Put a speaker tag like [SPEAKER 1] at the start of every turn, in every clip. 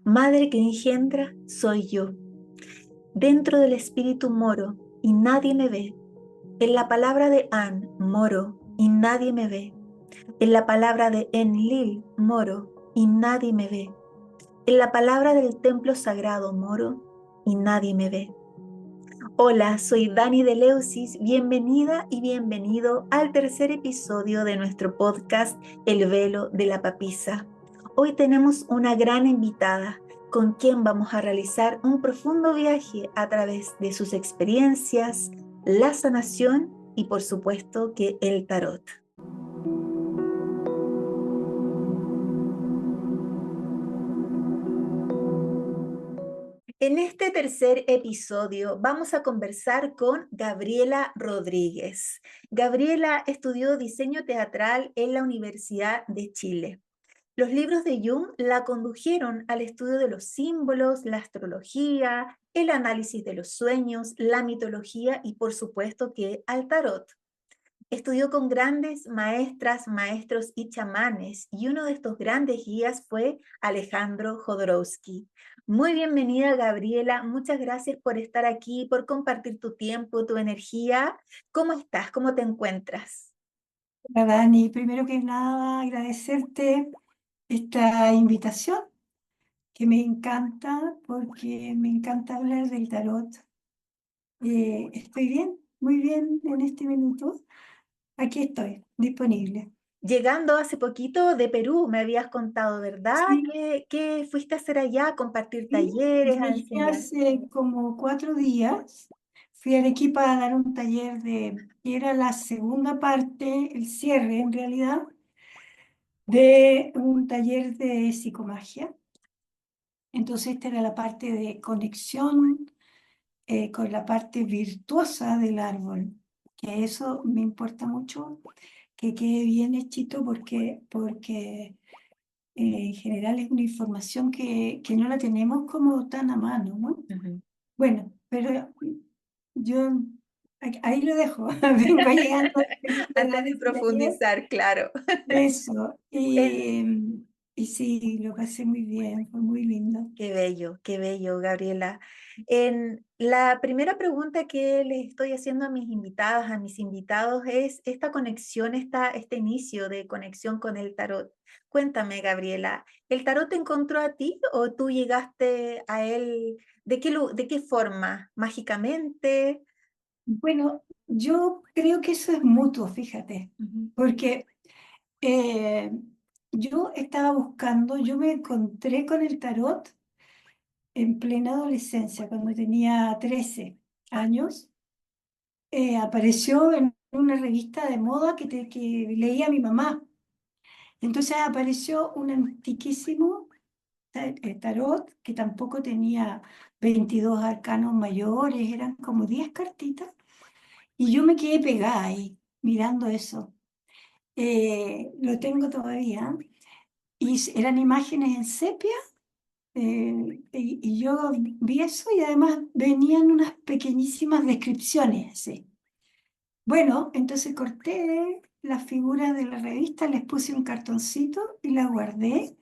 [SPEAKER 1] Madre que engendra, soy yo. Dentro del espíritu moro y nadie me ve. En la palabra de An, moro y nadie me ve. En la palabra de Enlil, moro y nadie me ve. En la palabra del templo sagrado, moro y nadie me ve. Hola, soy Dani de Leusis. Bienvenida y bienvenido al tercer episodio de nuestro podcast El velo de la papisa. Hoy tenemos una gran invitada con quien vamos a realizar un profundo viaje a través de sus experiencias, la sanación y por supuesto que el tarot. En este tercer episodio vamos a conversar con Gabriela Rodríguez. Gabriela estudió diseño teatral en la Universidad de Chile. Los libros de Jung la condujeron al estudio de los símbolos, la astrología, el análisis de los sueños, la mitología y por supuesto que al tarot. Estudió con grandes maestras, maestros y chamanes, y uno de estos grandes guías fue Alejandro Jodorowsky. Muy bienvenida, Gabriela. Muchas gracias por estar aquí, por compartir tu tiempo, tu energía. ¿Cómo estás? ¿Cómo te encuentras?
[SPEAKER 2] Hola Dani, primero que nada agradecerte esta invitación que me encanta porque me encanta hablar del tarot. Estoy bien, muy bien en este minuto. Aquí estoy, disponible.
[SPEAKER 1] Llegando hace poquito de Perú, me habías contado, ¿verdad?
[SPEAKER 2] Sí,
[SPEAKER 1] ¿Qué fuiste a hacer allá? ¿A compartir
[SPEAKER 2] sí,
[SPEAKER 1] talleres, a
[SPEAKER 2] llegué
[SPEAKER 1] enseñar?
[SPEAKER 2] hace como 4 días. Fui a Arequipa a dar un taller que era la segunda parte, el cierre en realidad, de un taller de psicomagia. Entonces esta era la parte de conexión con la parte virtuosa del árbol, que eso me importa mucho, que quede bien hechito porque en general es una información que no la tenemos como tan a mano, ¿no?
[SPEAKER 1] Ujú.
[SPEAKER 2] Bueno, pero yo ahí lo dejo, vengo llegando de
[SPEAKER 1] Antes
[SPEAKER 2] dar
[SPEAKER 1] de
[SPEAKER 2] ese taller,
[SPEAKER 1] profundizar, claro.
[SPEAKER 2] eso,
[SPEAKER 1] En,
[SPEAKER 2] y sí, lo pasé muy bien, fue muy lindo.
[SPEAKER 1] qué bello, Gabriela. En la primera pregunta que les estoy haciendo a mis invitadas, a mis invitados, es esta conexión, este inicio de conexión con el tarot. Cuéntame, Gabriela, ¿el tarot te encontró a ti o tú llegaste a él? ¿De qué forma? ¿Mágicamente?
[SPEAKER 2] Bueno, yo creo que eso es mutuo, fíjate,
[SPEAKER 1] Ujú.
[SPEAKER 2] porque eh, yo me encontré con el tarot en plena adolescencia, cuando tenía 13 años. Apareció en una revista de moda que leía mi mamá. Entonces apareció un antiquísimo tarot que tampoco tenía 22 arcanos mayores, eran como 10 cartitas. Y yo me quedé pegada ahí, mirando eso. Lo tengo todavía. Eran imágenes en sepia, y yo vi eso y además venían unas pequeñísimas descripciones. Sí. Bueno, entonces corté las figuras de la revista, les puse un cartoncito y las guardé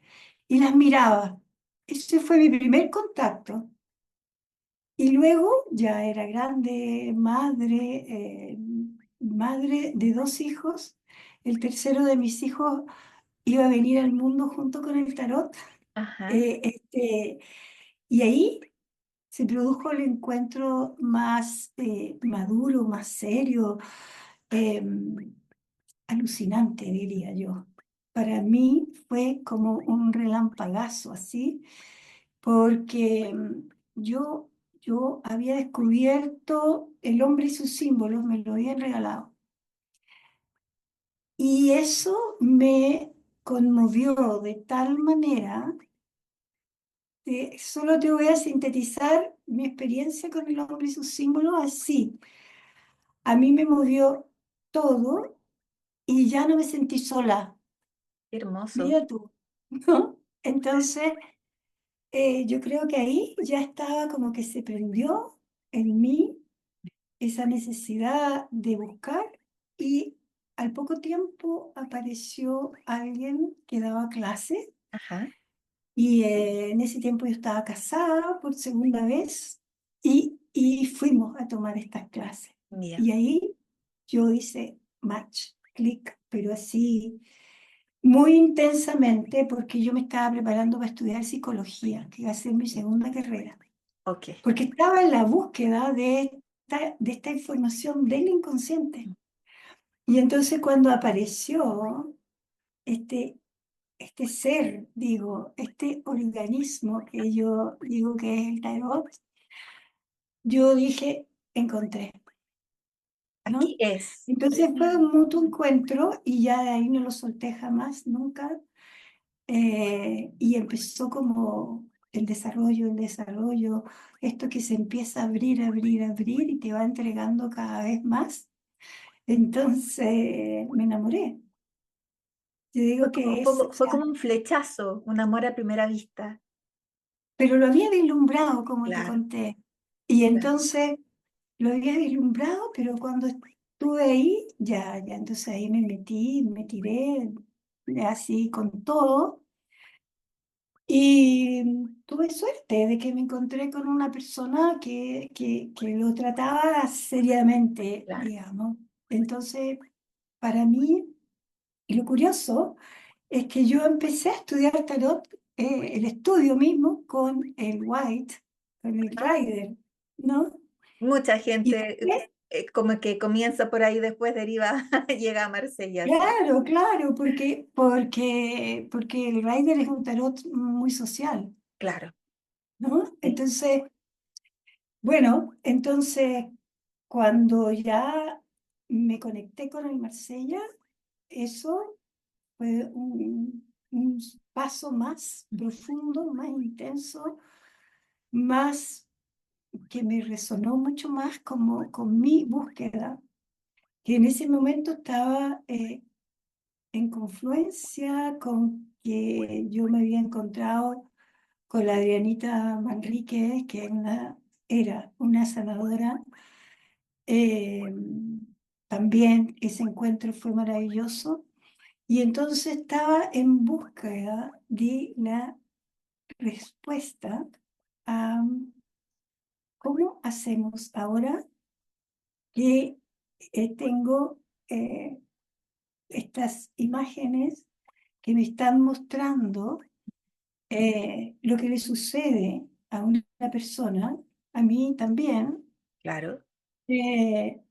[SPEAKER 2] y las miraba. Ese fue mi primer contacto. Y luego ya era grande, madre de 2 hijos. El tercero de mis hijos iba a venir al mundo junto con el tarot.
[SPEAKER 1] Ajá.
[SPEAKER 2] Eh, este, y ahí se produjo el encuentro más maduro, más serio, eh, alucinante, diría yo. Para mí fue como un relampagazo así, porque yo había descubierto el hombre y sus símbolos, me lo habían regalado. Y eso me conmovió de tal manera. Solo te voy a sintetizar mi experiencia con el hombre y sus símbolos así. A mí me movió todo y ya no me sentí sola.
[SPEAKER 1] Qué hermoso.
[SPEAKER 2] Mira tú, ¿no? Entonces, yo creo que ahí ya estaba como que se prendió en mí esa necesidad de buscar y al poco tiempo apareció alguien que daba clase
[SPEAKER 1] Ajá.
[SPEAKER 2] Y en ese tiempo yo estaba casada por segunda vez y fuimos a tomar estas clases.
[SPEAKER 1] Ya.
[SPEAKER 2] Y ahí yo hice match, clic, pero así muy intensamente porque yo me estaba preparando para estudiar psicología, que iba a ser mi segunda carrera,
[SPEAKER 1] Ok.
[SPEAKER 2] porque estaba en la búsqueda de esta información del inconsciente. Y entonces cuando apareció este, este ser, digo, este organismo que yo digo que es el tarot, yo dije, encontré,
[SPEAKER 1] Aquí
[SPEAKER 2] ¿no?
[SPEAKER 1] es.
[SPEAKER 2] Entonces fue un mutuo encuentro y ya de ahí no lo solté jamás, nunca. Y empezó como el desarrollo, esto que se empieza a abrir, abrir, abrir y te va entregando cada vez más. Entonces me enamoré. Yo digo que es, o
[SPEAKER 1] Fue
[SPEAKER 2] sea,
[SPEAKER 1] como un flechazo, un amor a primera vista.
[SPEAKER 2] pero lo había vislumbrado, como te
[SPEAKER 1] Claro,
[SPEAKER 2] conté. Y
[SPEAKER 1] claro.
[SPEAKER 2] entonces lo había vislumbrado, pero cuando estuve ahí, ya, entonces ahí me metí, me tiré así con todo. Y tuve suerte de que me encontré con una persona que lo trataba seriamente,
[SPEAKER 1] Claro.
[SPEAKER 2] digamos. Entonces, para mí, y lo curioso es que yo empecé a estudiar tarot, el estudio mismo, con el White, con el
[SPEAKER 1] Ah,
[SPEAKER 2] Rider, ¿no?
[SPEAKER 1] mucha
[SPEAKER 2] Y
[SPEAKER 1] gente
[SPEAKER 2] después,
[SPEAKER 1] como que comienza por ahí, después deriva, llega a Marsella, sí.
[SPEAKER 2] claro, claro, porque el Rider es un tarot muy social,
[SPEAKER 1] Claro,
[SPEAKER 2] ¿no?
[SPEAKER 1] sí,
[SPEAKER 2] Entonces, bueno, entonces cuando ya me conecté con el Marsella, eso fue un paso más profundo, más intenso, más que me resonó mucho más como con mi búsqueda, que en ese momento estaba en confluencia con que yo me había encontrado con la Adrianita Manríquez, que era una sanadora. Eh, También ese encuentro fue maravilloso y entonces estaba en búsqueda de la respuesta a cómo hacemos ahora que tengo eh, estas imágenes que me están mostrando lo que le sucede a una persona, a mí también,
[SPEAKER 1] claro.
[SPEAKER 2] eh,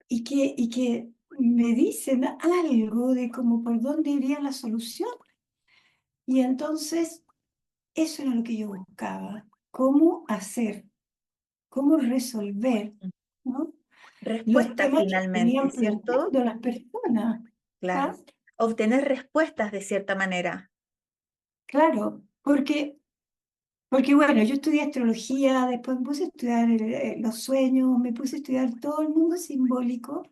[SPEAKER 2] y que me dicen algo de como por dónde iría la solución. Y entonces eso era lo que yo buscaba, cómo hacer, cómo resolver, ¿no? Los
[SPEAKER 1] Respuesta
[SPEAKER 2] temas que
[SPEAKER 1] finalmente,
[SPEAKER 2] venían
[SPEAKER 1] ¿cierto?
[SPEAKER 2] planteando las personas.
[SPEAKER 1] Claro.
[SPEAKER 2] ¿Ah?
[SPEAKER 1] Obtener respuestas de cierta manera.
[SPEAKER 2] Claro, porque bueno, yo estudié astrología, después me puse a estudiar los sueños, me puse a estudiar todo el mundo simbólico,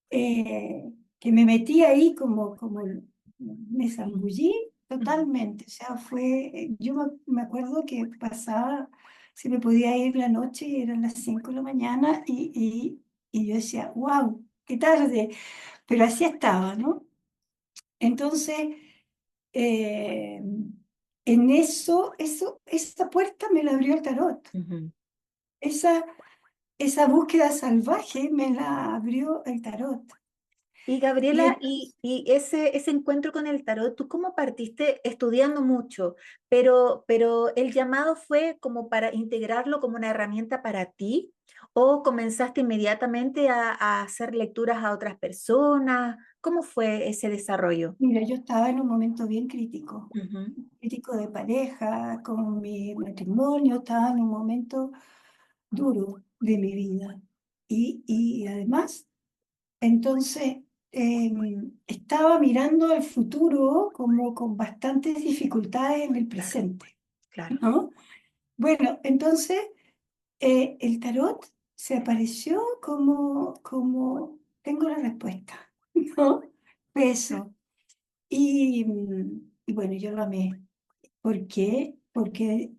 [SPEAKER 2] que me metí ahí como me zambullí
[SPEAKER 1] Ujú.
[SPEAKER 2] totalmente. O sea, yo me acuerdo que pasaba, se me podía ir la noche y eran las 5 de la mañana y yo decía, wow, qué tarde, pero así estaba, ¿no? Entonces, eh, en esa puerta me la abrió el tarot.
[SPEAKER 1] Ujú.
[SPEAKER 2] Esa, esa búsqueda salvaje me la abrió el tarot.
[SPEAKER 1] Y
[SPEAKER 2] Y
[SPEAKER 1] Gabriela,
[SPEAKER 2] entonces,
[SPEAKER 1] y ese encuentro con el tarot, ¿tú cómo partiste estudiando mucho? Pero el llamado fue como para integrarlo como una herramienta para ti, o comenzaste inmediatamente a hacer lecturas a otras personas? ¿Cómo fue ese desarrollo?
[SPEAKER 2] mira, yo estaba en un momento bien crítico,
[SPEAKER 1] Ujú.
[SPEAKER 2] crítico de pareja, con mi matrimonio, estaba en un momento duro de mi vida. Y además, entonces, estaba mirando al futuro como con bastantes dificultades en el
[SPEAKER 1] Claro,
[SPEAKER 2] presente,
[SPEAKER 1] claro,
[SPEAKER 2] ¿no? Bueno, entonces el tarot se apareció como tengo la respuesta, ¿no? Peso. Y bueno, yo lo amé. ¿Por qué? Porque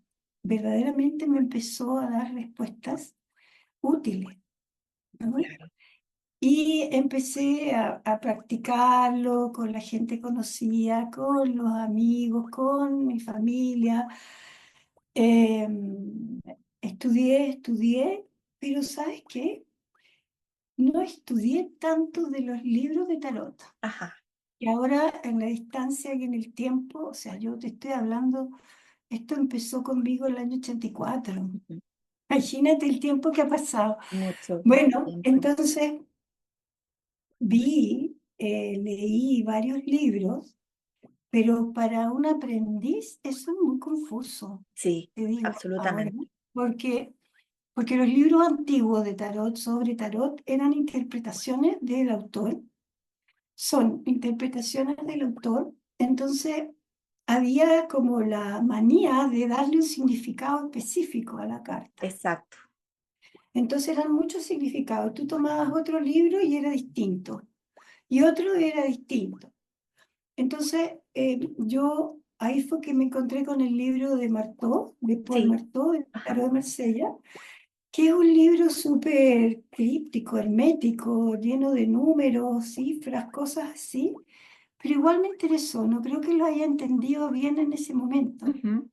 [SPEAKER 2] verdaderamente me empezó a dar respuestas útiles, ¿no?
[SPEAKER 1] claro.
[SPEAKER 2] Y empecé a practicarlo con la gente conocida, con los amigos, con mi familia. Eh, estudié, pero ¿sabes qué? No estudié tanto de los libros de tarot.
[SPEAKER 1] Ajá.
[SPEAKER 2] Y ahora en la distancia y en el tiempo, o sea, yo te estoy hablando, esto empezó conmigo en el año 84.
[SPEAKER 1] Ujú.
[SPEAKER 2] Imagínate el tiempo que ha pasado.
[SPEAKER 1] Mucho
[SPEAKER 2] Bueno,
[SPEAKER 1] tiempo.
[SPEAKER 2] entonces leí varios libros, pero para un aprendiz eso es muy confuso,
[SPEAKER 1] Sí,
[SPEAKER 2] te digo ahora,
[SPEAKER 1] absolutamente.
[SPEAKER 2] porque, porque los libros antiguos de tarot sobre tarot eran interpretaciones del autor, son interpretaciones del autor, entonces había como la manía de darle un significado específico a la carta.
[SPEAKER 1] Exacto.
[SPEAKER 2] Entonces eran muchos significados. Tú tomabas otro libro y era distinto, y otro era distinto. Entonces yo ahí fue que me encontré con el libro de Marteau, de Paul
[SPEAKER 1] Sí.
[SPEAKER 2] Marteau, El
[SPEAKER 1] Ajá.
[SPEAKER 2] Tarot de Marsella, que es un libro súper críptico, hermético, lleno de números, cifras, cosas así, pero igual me interesó, no creo que lo haya entendido bien en ese momento,
[SPEAKER 1] Ujú.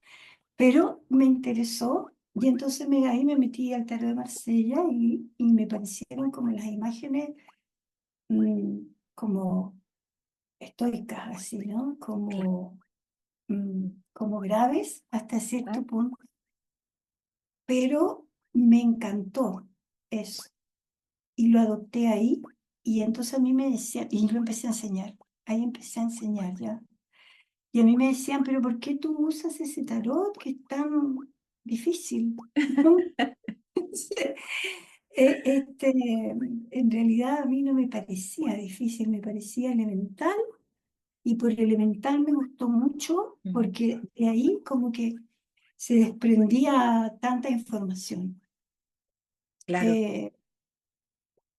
[SPEAKER 2] pero me interesó y entonces ahí me metí al Tarot de Marsella y me parecieron como las imágenes mm, como estoicas, así, ¿no? Como graves hasta
[SPEAKER 1] Claro.
[SPEAKER 2] cierto punto, pero me encantó eso y lo adopté ahí y entonces a mí me decían, y lo empecé a enseñar, ahí empecé a enseñar ya. Y a mí me decían, pero ¿por qué tú usas ese tarot que es tan difícil? ¿No? En realidad a mí no me parecía difícil, me parecía elemental y por elemental me gustó mucho
[SPEAKER 1] Ujú.
[SPEAKER 2] porque de ahí como que se desprendía tanta información.
[SPEAKER 1] Claro.
[SPEAKER 2] Eh,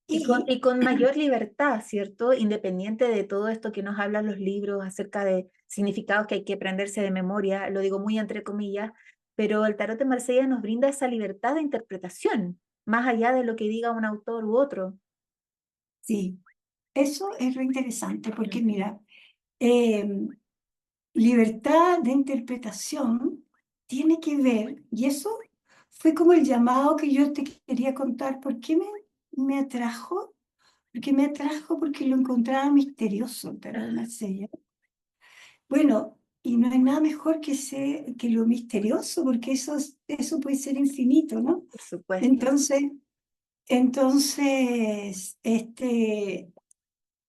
[SPEAKER 1] Y con,
[SPEAKER 2] y
[SPEAKER 1] y con mayor libertad, ¿cierto? Independiente de todo esto que nos hablan los libros acerca de significados que hay que aprenderse de memoria, lo digo muy entre comillas, pero el tarot de Marsella nos brinda esa libertad de interpretación, más allá de lo que diga un autor u otro.
[SPEAKER 2] sí, eso es re interesante porque
[SPEAKER 1] Ujú.
[SPEAKER 2] mira, eh, libertad de interpretación tiene que ver, y eso fue como el llamado que yo te quería contar. ¿Por qué me atrajo? Porque me atrajo porque lo encontraba misterioso el tarot de
[SPEAKER 1] Ajá,
[SPEAKER 2] Marsella. Bueno, y no hay nada mejor que lo misterioso, porque eso puede ser infinito, ¿no?
[SPEAKER 1] por supuesto.
[SPEAKER 2] Entonces,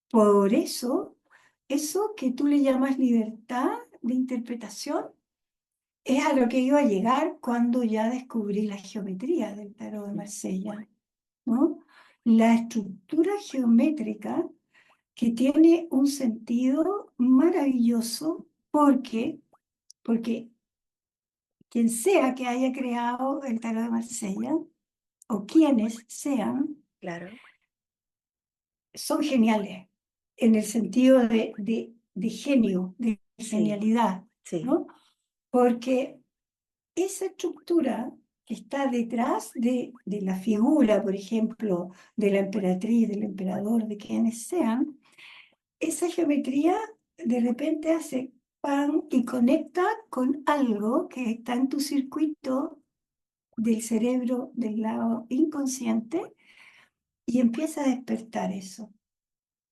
[SPEAKER 2] por eso que tú le llamas libertad de interpretación, es a lo que iba a llegar cuando ya descubrí la geometría del tarot de Marsella, ¿no? La estructura geométrica que tiene un sentido maravilloso porque quien sea que haya creado el tarot de Marsella, o quienes sean,
[SPEAKER 1] Claro,
[SPEAKER 2] son geniales, en el sentido de genio, de
[SPEAKER 1] sí,
[SPEAKER 2] genialidad,
[SPEAKER 1] sí,
[SPEAKER 2] ¿no? Porque esa estructura que está detrás de la figura, por ejemplo, de la emperatriz, del emperador, de quienes sean, esa geometría de repente hace pan y conecta con algo que está en tu circuito del cerebro del lado inconsciente y empieza a despertar eso,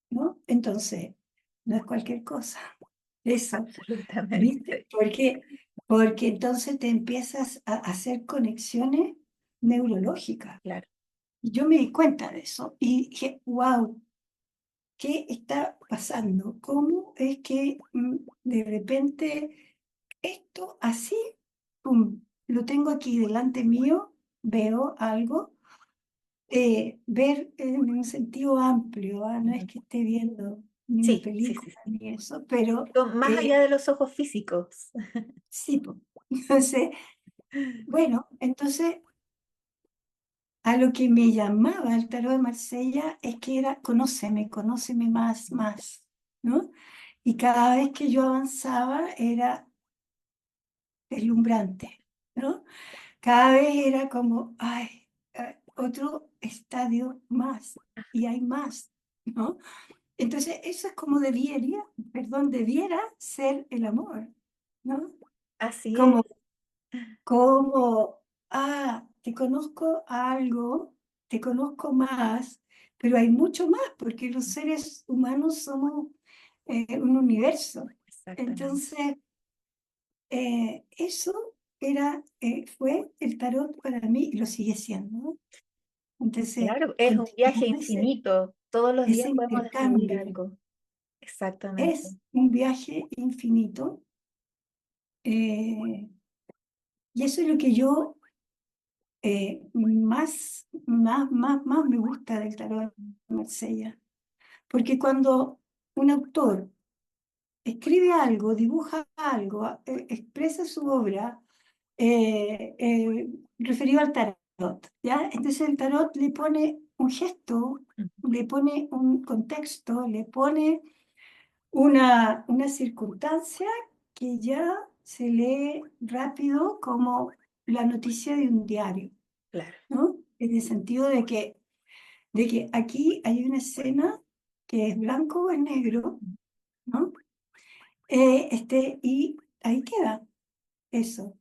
[SPEAKER 2] ¿no? Entonces, no es cualquier cosa, eso, ¿viste?
[SPEAKER 1] absolutamente.
[SPEAKER 2] Porque entonces te empiezas a hacer conexiones neurológicas.
[SPEAKER 1] Claro,
[SPEAKER 2] Y yo me di cuenta de eso y dije, wow, ¿qué está pasando? ¿Cómo es que de repente esto así, pum, lo tengo aquí delante mío, veo algo, ver en un sentido amplio, ¿ah? No es
[SPEAKER 1] ujú.
[SPEAKER 2] que esté viendo ni una
[SPEAKER 1] Sí, sí, sí,
[SPEAKER 2] película
[SPEAKER 1] sí.
[SPEAKER 2] ni eso, pero
[SPEAKER 1] Más allá de los ojos físicos.
[SPEAKER 2] sí, po. Entonces, bueno, entonces a lo que me llamaba el tarot de Marsella es que era conóceme más, ¿no? Y cada vez que yo avanzaba era deslumbrante, ¿no? Cada vez era como, ay, otro estadio más y hay más, ¿no? Entonces, eso es como debiera ser el amor, ¿no?
[SPEAKER 1] Así es.
[SPEAKER 2] Como, como, te conozco algo, te conozco más, pero hay mucho más, porque los seres humanos somos un universo.
[SPEAKER 1] Exactamente.
[SPEAKER 2] Entonces, eso fue el tarot para mí y lo sigue siendo, ¿no? Entonces,
[SPEAKER 1] Claro, es un viaje
[SPEAKER 2] continuamos
[SPEAKER 1] infinito. Todos los días
[SPEAKER 2] ese
[SPEAKER 1] podemos descubrir
[SPEAKER 2] intercambio.
[SPEAKER 1] algo. Exactamente.
[SPEAKER 2] Es un viaje infinito, eh, y eso es lo que yo más me gusta del tarot de Marsella. Porque cuando un autor escribe algo, dibuja algo, expresa su obra referido al tarot, ¿ya? Entonces el tarot le pone un gesto,
[SPEAKER 1] Ujú.
[SPEAKER 2] le pone un contexto, le pone una circunstancia que ya se lee rápido como la noticia de un diario,
[SPEAKER 1] Claro.
[SPEAKER 2] ¿no? En el sentido de que aquí hay una escena que es blanco o es negro, ¿no? Y ahí queda eso.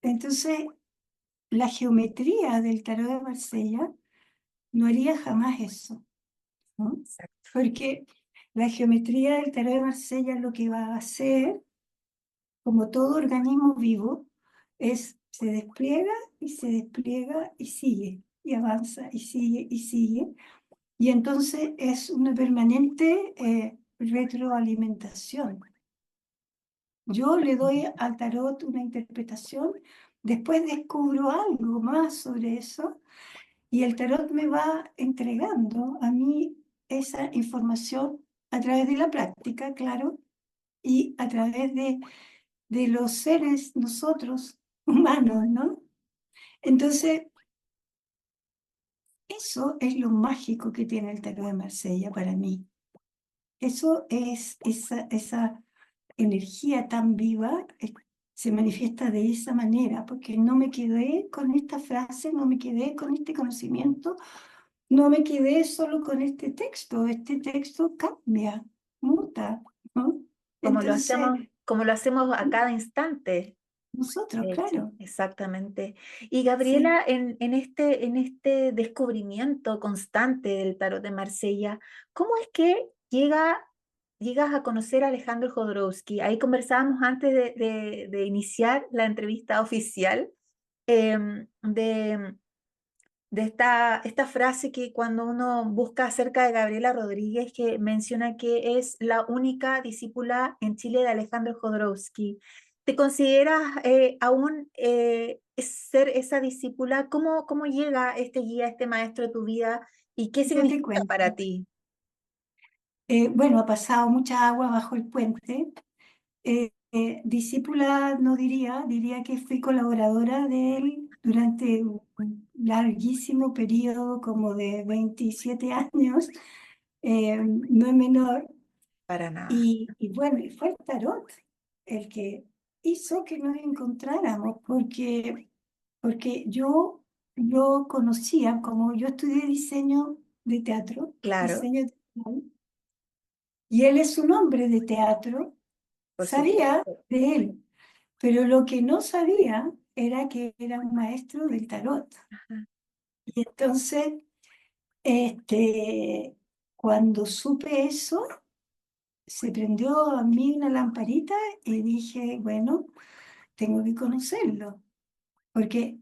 [SPEAKER 2] Entonces, la geometría del tarot de Marsella no haría jamás eso, ¿no?
[SPEAKER 1] Exacto.
[SPEAKER 2] Porque la geometría del tarot de Marsella lo que va a hacer, como todo organismo vivo, se despliega y se despliega y sigue, y avanza y sigue y sigue. Y entonces es una permanente retroalimentación. Yo le doy al tarot una interpretación, después descubro algo más sobre eso y el tarot me va entregando a mí esa información a través de la práctica, claro, y a través de los seres, nosotros, humanos, ¿no? Entonces, eso es lo mágico que tiene el tarot de Marsella para mí. Eso es esa energía tan viva, se manifiesta de esa manera, porque no me quedé con esta frase, no me quedé con este conocimiento, no me quedé solo con este texto cambia, muta, ¿no? Entonces,
[SPEAKER 1] Como lo hacemos a cada instante.
[SPEAKER 2] nosotros,
[SPEAKER 1] De hecho,
[SPEAKER 2] claro,
[SPEAKER 1] exactamente. Y
[SPEAKER 2] sí,
[SPEAKER 1] Gabriela, en este descubrimiento constante del tarot de Marsella, ¿cómo es que llegas a conocer a Alejandro Jodorowsky? Ahí conversábamos antes de iniciar la entrevista oficial, de esta frase que cuando uno busca acerca de Gabriela Rodríguez, que menciona que es la única discípula en Chile de Alejandro Jodorowsky. ¿Te consideras aún ser esa discípula? ¿Cómo llega este guía, este maestro a tu vida y qué
[SPEAKER 2] yo te
[SPEAKER 1] significa para
[SPEAKER 2] cuento.
[SPEAKER 1] ti?
[SPEAKER 2] Bueno, ha pasado mucha agua bajo el puente. Discípula no diría que fui colaboradora de él durante un larguísimo periodo, como de 27 años, no es menor.
[SPEAKER 1] Para nada.
[SPEAKER 2] Y bueno, y fue el tarot el que hizo que nos encontráramos, porque yo lo conocía, como yo estudié diseño de teatro,
[SPEAKER 1] Claro,
[SPEAKER 2] diseño teatral, y él es un hombre de teatro,
[SPEAKER 1] por
[SPEAKER 2] sabía
[SPEAKER 1] supuesto.
[SPEAKER 2] de él, pero lo que no sabía era que era un maestro del tarot.
[SPEAKER 1] Ajá.
[SPEAKER 2] Y entonces, cuando supe eso, se prendió a mí una lamparita y dije, bueno, tengo que conocerlo, porque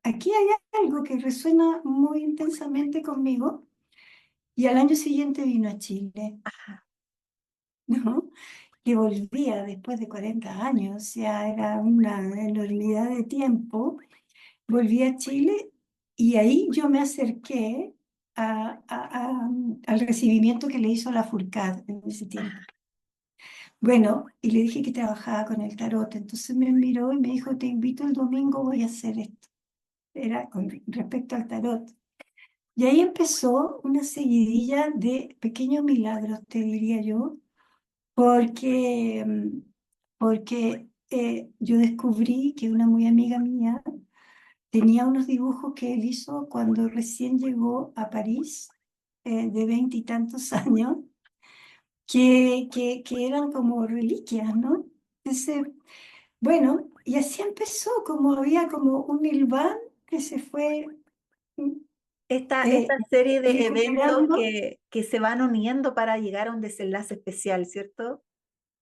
[SPEAKER 2] aquí hay algo que resuena muy intensamente conmigo y al año siguiente vino a Chile,
[SPEAKER 1] Ajá.
[SPEAKER 2] ¿no? Que volvía después de 40 años, ya era una enormidad de tiempo. Volví a Chile y ahí yo me acerqué al recibimiento que le hizo la FURCAD en ese tiempo.
[SPEAKER 1] Ajá.
[SPEAKER 2] Bueno, y le dije que trabajaba con el tarot, entonces me miró y me dijo, te invito el domingo, voy a hacer esto. Era con respecto al tarot. Y ahí empezó una seguidilla de pequeños milagros, te diría yo, porque yo descubrí que una muy amiga mía tenía unos dibujos que él hizo cuando recién llegó a París, de 20 y tantos años, que eran como reliquias, ¿no? Entonces, bueno, y así empezó, como había como un Ilván que se fue
[SPEAKER 1] Esta serie de eventos
[SPEAKER 2] recuperando,
[SPEAKER 1] que se van uniendo para llegar a un desenlace especial, ¿cierto?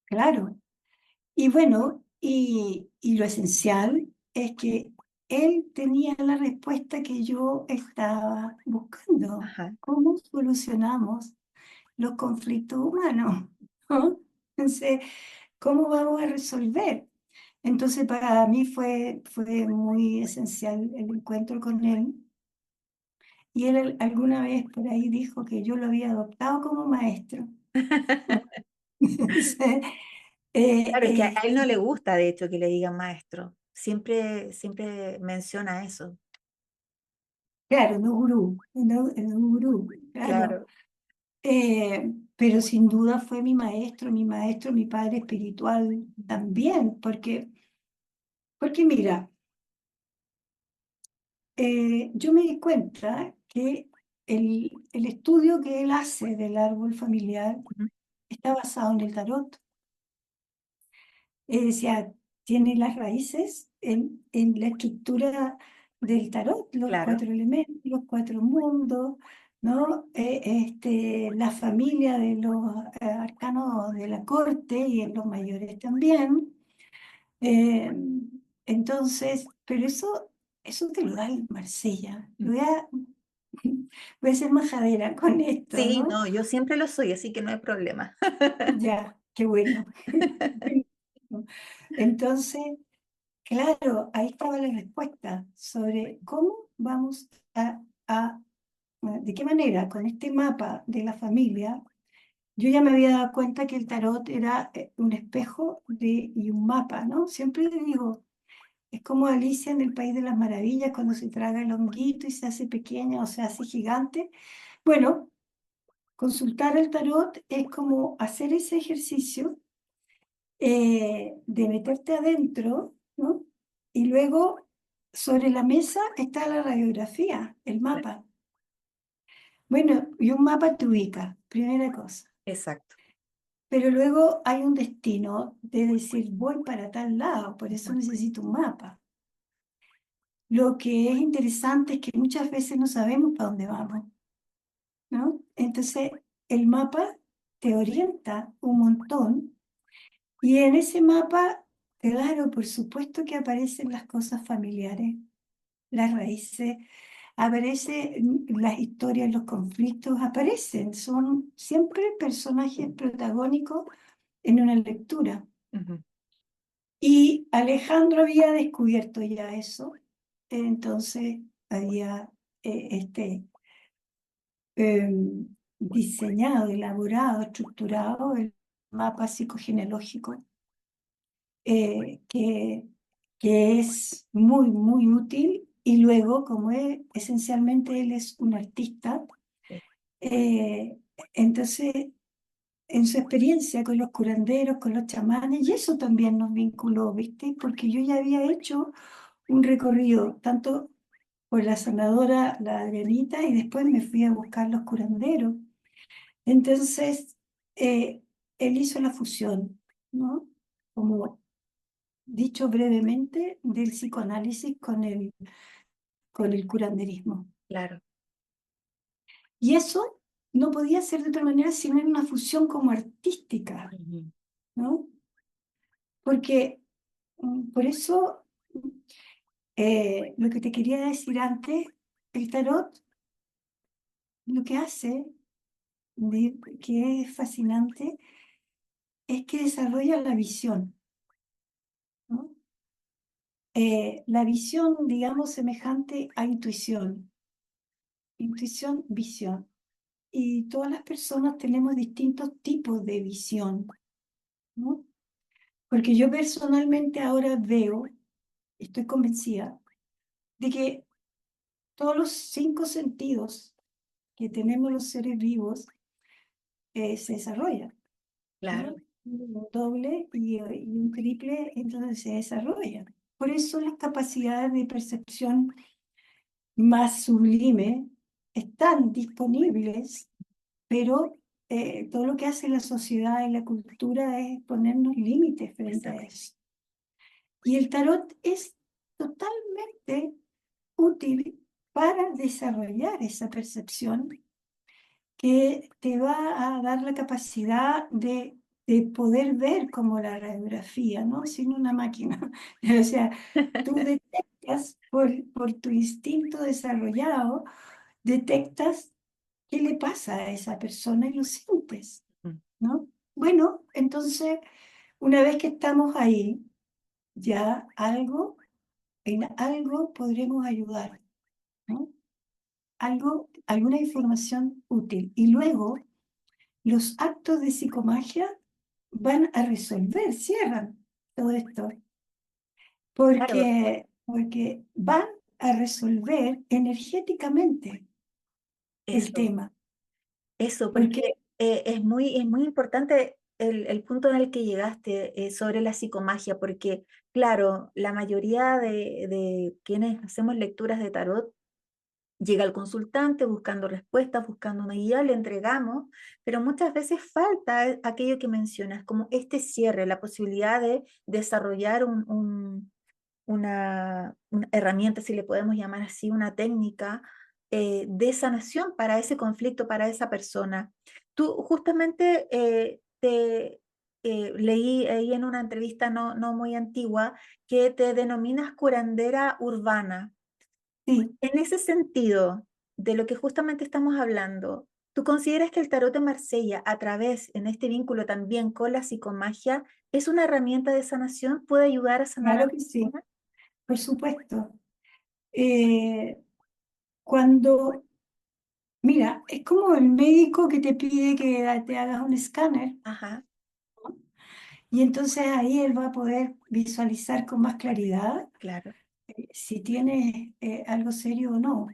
[SPEAKER 2] claro. Y bueno, y lo esencial es que él tenía la respuesta que yo estaba buscando.
[SPEAKER 1] Ajá.
[SPEAKER 2] ¿Cómo solucionamos los conflictos humanos? ¿No? Entonces, ¿cómo vamos a resolver? Entonces, para mí fue muy esencial el encuentro con él. Y él alguna vez por ahí dijo que yo lo había adoptado como maestro. Entonces,
[SPEAKER 1] Claro, es que a
[SPEAKER 2] eh,
[SPEAKER 1] él no le gusta, de hecho, que le digan maestro. Siempre menciona eso.
[SPEAKER 2] claro, no gurú, no gurú, claro.
[SPEAKER 1] Claro.
[SPEAKER 2] Pero sin duda fue mi maestro, mi padre espiritual también, porque mira, yo me di cuenta que el estudio que él hace del árbol familiar
[SPEAKER 1] Ujú.
[SPEAKER 2] está basado en el tarot. Decía, tiene las raíces en la estructura del tarot, los
[SPEAKER 1] Claro.
[SPEAKER 2] 4 elementos, los 4 mundos, ¿no? La familia de los arcanos de la corte y en los mayores también. Eh, entonces, pero eso te lo da el Marsella.
[SPEAKER 1] Mm.
[SPEAKER 2] Voy a ser majadera con esto,
[SPEAKER 1] Sí,
[SPEAKER 2] ¿no?
[SPEAKER 1] no, yo siempre lo soy, así que no hay problema.
[SPEAKER 2] Ya, qué bueno. Entonces, claro, ahí estaba la respuesta sobre cómo vamos de qué manera con este mapa de la familia. Yo ya me había dado cuenta que el tarot era un espejo y un mapa, ¿no? Siempre le digo, es como Alicia en el País de las Maravillas cuando se traga el honguito y se hace pequeña o se hace gigante. Bueno, consultar el tarot es como hacer ese ejercicio de meterte adentro, ¿no? Y luego sobre la mesa está la radiografía, el mapa. Bueno, y un mapa te ubica, primera cosa.
[SPEAKER 1] Exacto.
[SPEAKER 2] Pero luego hay un destino de decir, voy para tal lado, por eso
[SPEAKER 1] Ujú.
[SPEAKER 2] necesito un mapa. Lo que es interesante es que muchas veces no sabemos para dónde vamos, ¿no? Entonces, el mapa te orienta un montón y en ese mapa, claro, por supuesto que aparecen las cosas familiares, las raíces, aparecen las historias, los conflictos, aparecen, son siempre personajes protagónicos en una lectura.
[SPEAKER 1] Ujú.
[SPEAKER 2] Y Alejandro había descubierto ya eso, entonces había eh, diseñado, elaborado, estructurado el mapa psicogenealógico, eh, que, que es muy, muy útil. Y luego, como esencialmente él es un artista,
[SPEAKER 1] Sí.
[SPEAKER 2] eh, entonces en su experiencia con los curanderos, con los chamanes, y eso también nos vinculó, ¿viste? Porque yo ya había hecho un recorrido tanto por la sanadora, la Adrianita, y después me fui a buscar los curanderos. Entonces, él hizo la fusión, ¿no? Como dicho brevemente, del psicoanálisis con el curanderismo.
[SPEAKER 1] Claro.
[SPEAKER 2] Y eso no podía ser de otra manera sino en una fusión como artística,
[SPEAKER 1] Ujú.
[SPEAKER 2] ¿no? Porque por eso, lo que te quería decir antes, el tarot lo que hace, que es fascinante, es que desarrolla la visión, ¿no? La visión, digamos, semejante a intuición, intuición, visión. Y todas las personas tenemos distintos tipos de visión, ¿no? Porque yo personalmente ahora veo, estoy convencida, de que todos los 5 sentidos que tenemos los seres vivos se desarrollan,
[SPEAKER 1] Claro.
[SPEAKER 2] ¿no? Un doble y un triple, entonces se desarrollan. por eso las capacidades de percepción más sublime están disponibles, pero todo lo que hace la sociedad y la cultura es ponernos límites frente a
[SPEAKER 1] Exacto.
[SPEAKER 2] eso. Y el tarot es totalmente útil para desarrollar esa percepción que te va a dar la capacidad de poder ver como la radiografía, ¿no? Sin una máquina. O sea, tú detectas por tu instinto desarrollado, detectas qué le pasa a esa persona y lo sientes,
[SPEAKER 1] Mm.
[SPEAKER 2] ¿no? Bueno, entonces, una vez que estamos ahí, ya en algo podremos ayudar, ¿no? Algo, alguna información útil. Y luego, los actos de psicomagia van a resolver, cierran todo esto,
[SPEAKER 1] Claro,
[SPEAKER 2] porque van a resolver energéticamente el
[SPEAKER 1] eso.
[SPEAKER 2] tema.
[SPEAKER 1] Eso, porque
[SPEAKER 2] Porque
[SPEAKER 1] es muy importante el punto en el que llegaste sobre la psicomagia, porque claro, la mayoría de quienes hacemos lecturas de tarot llega al consultante buscando respuestas, buscando una guía, le entregamos, pero muchas veces falta aquello que mencionas, como este cierre, la posibilidad de desarrollar una herramienta, si le podemos llamar así, una técnica de sanación para ese conflicto, para esa persona. Tú justamente leí ahí en una entrevista no muy antigua que te denominas curandera urbana.
[SPEAKER 2] sí,
[SPEAKER 1] En ese sentido, de lo que justamente estamos hablando, ¿tú consideras que el tarot de Marsella, a través, en este vínculo también con la psicomagia, es una herramienta de sanación? ¿Puede ayudar a sanar a
[SPEAKER 2] claro
[SPEAKER 1] la
[SPEAKER 2] que sí,
[SPEAKER 1] persona?
[SPEAKER 2] por supuesto. Eh, cuando, mira, es como el médico que te pide que te hagas un escáner,
[SPEAKER 1] Ajá,
[SPEAKER 2] ¿no? Y entonces ahí él va a poder visualizar con más claridad
[SPEAKER 1] claro.
[SPEAKER 2] si tienes algo serio o no.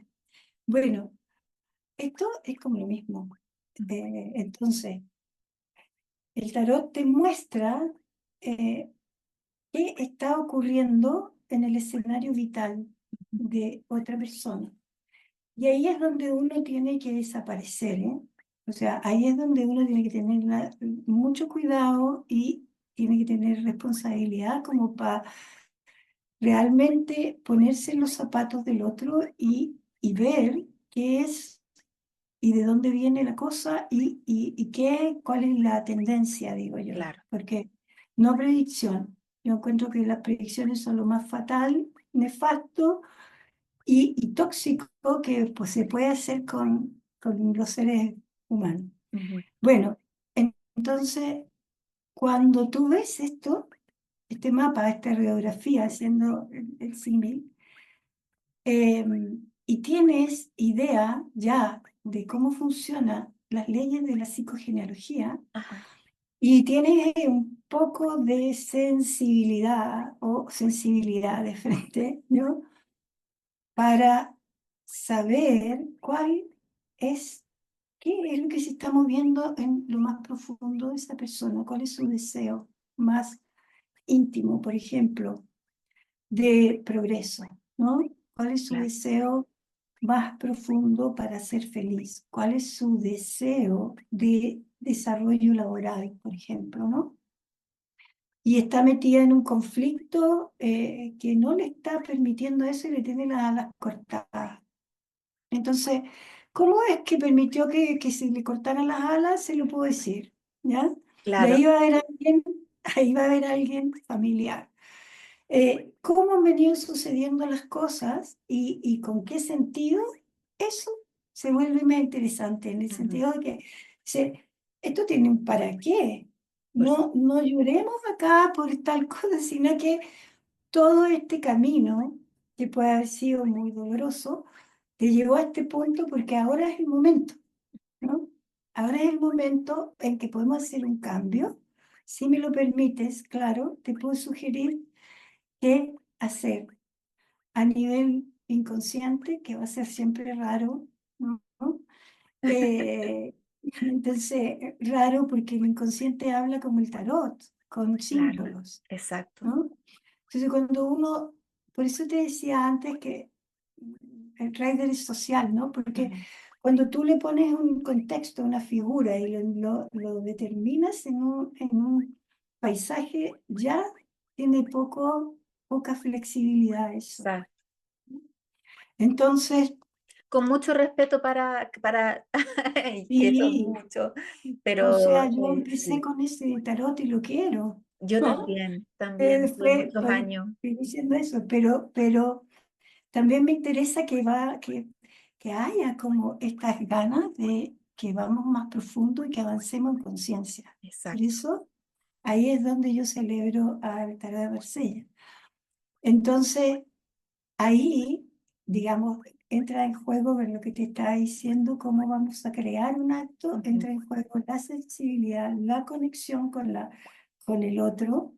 [SPEAKER 2] Bueno, esto es como lo mismo.
[SPEAKER 1] Mm,
[SPEAKER 2] Entonces, el tarot te muestra eh, qué está ocurriendo en el escenario vital de otra persona. Y ahí es donde uno tiene que desaparecer, ¿eh? O sea, ahí es donde uno tiene que tener mucho cuidado y tiene que tener responsabilidad como para realmente ponerse en los zapatos del otro y ver qué es y de dónde viene la cosa y qué, cuál es la tendencia, digo yo.
[SPEAKER 1] claro,
[SPEAKER 2] Porque no predicción. Yo encuentro que las predicciones son lo más fatal, nefasto y tóxico que pues, se puede hacer con los seres humanos.
[SPEAKER 1] ujú,
[SPEAKER 2] Bueno, entonces, cuando tú ves esto, este mapa, esta radiografía, haciendo el símil, eh, y tienes idea ya de cómo funcionan las leyes de la psicogenealogía,
[SPEAKER 1] ajá,
[SPEAKER 2] y tienes un poco de sensibilidad o sensibilidad de frente, ¿no? Para saber cuál es, qué es lo que se está moviendo en lo más profundo de esa persona, cuál es su deseo más íntimo, por ejemplo, de progreso, ¿no? ¿Cuál es su
[SPEAKER 1] claro.
[SPEAKER 2] deseo más profundo para ser feliz? ¿Cuál es su deseo de desarrollo laboral, por ejemplo, ¿no? Y está metida en un conflicto que no le está permitiendo eso y le tiene las alas cortadas. Entonces, ¿cómo es que permitió que se le cortaran las alas? Se lo puedo decir, ¿ya? Y
[SPEAKER 1] Claro,
[SPEAKER 2] ahí va a haber alguien familiar. ¿Cómo han venido sucediendo las cosas y con qué sentido? Eso se vuelve más interesante en el
[SPEAKER 1] ujú,
[SPEAKER 2] sentido de que esto tiene un para qué.
[SPEAKER 1] por su-
[SPEAKER 2] No lloremos acá por tal cosa, sino que todo este camino, que puede haber sido muy doloroso, te llevó a este punto porque ahora es el momento, ¿no? Ahora es el momento en que podemos hacer un cambio. Si me lo permites, claro, te puedo sugerir qué hacer a nivel inconsciente, que va a ser siempre raro, ¿no? Eh, entonces, raro porque el inconsciente habla como el tarot, con
[SPEAKER 1] claro,
[SPEAKER 2] símbolos,
[SPEAKER 1] exacto.
[SPEAKER 2] ¿no? Entonces, cuando uno, por eso te decía antes que el rider es social, ¿no? Porque
[SPEAKER 1] Ujú.
[SPEAKER 2] cuando tú le pones un contexto, una figura y lo determinas en un paisaje, ya tiene poca flexibilidad eso.
[SPEAKER 1] Exacto.
[SPEAKER 2] Entonces,
[SPEAKER 1] Con mucho respeto para que son
[SPEAKER 2] sí,
[SPEAKER 1] muchos,
[SPEAKER 2] o
[SPEAKER 1] pero
[SPEAKER 2] sea, yo empecé
[SPEAKER 1] sí,
[SPEAKER 2] con ese tarot y lo quiero.
[SPEAKER 1] yo también, tuve muchos años.
[SPEAKER 2] Estoy diciendo eso, pero también me interesa que haya como estas ganas de que vamos más profundo y que avancemos en conciencia. Por
[SPEAKER 1] Exacto.
[SPEAKER 2] eso, ahí es donde yo celebro al Tarot de Marsella. Entonces, ahí, digamos, entra en juego ver lo que te estaba diciendo, cómo vamos a crear un acto,
[SPEAKER 1] Ujú.
[SPEAKER 2] entra en juego la sensibilidad, la conexión con el otro,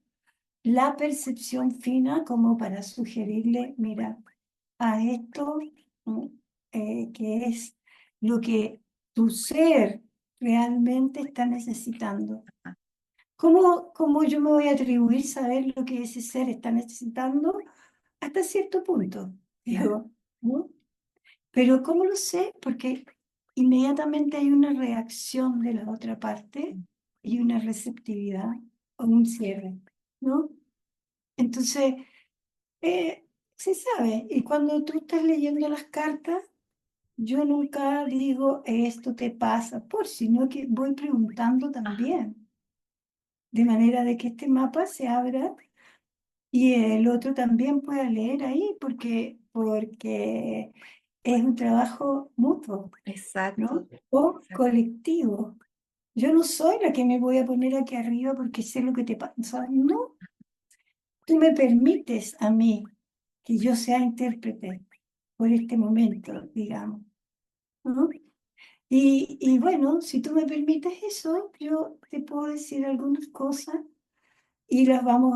[SPEAKER 2] la percepción fina como para sugerirle, mira, a esto mm, que es lo que tu ser realmente está necesitando. ¿Cómo yo me voy a atribuir saber lo que ese ser está necesitando? Hasta cierto punto,
[SPEAKER 1] Claro.
[SPEAKER 2] digo, ¿no? Pero ¿cómo lo sé? Porque inmediatamente hay una reacción de la otra parte y una receptividad o un cierre, ¿no? Entonces, se sabe. Y cuando tú estás leyendo las cartas, yo nunca digo esto te pasa, sino que voy preguntando
[SPEAKER 1] Ajá.
[SPEAKER 2] también, de manera de que este mapa se abra y el otro también pueda leer ahí, porque es un trabajo mutuo,
[SPEAKER 1] Exacto.
[SPEAKER 2] ¿no? O
[SPEAKER 1] Exacto.
[SPEAKER 2] colectivo. Yo no soy la que me voy a poner aquí arriba porque sé lo que te pasa. No, tú me permites a mí que yo sea intérprete por este momento, digamos, ¿no? Y bueno, si tú me permites eso, yo te puedo decir algunas cosas y las vamos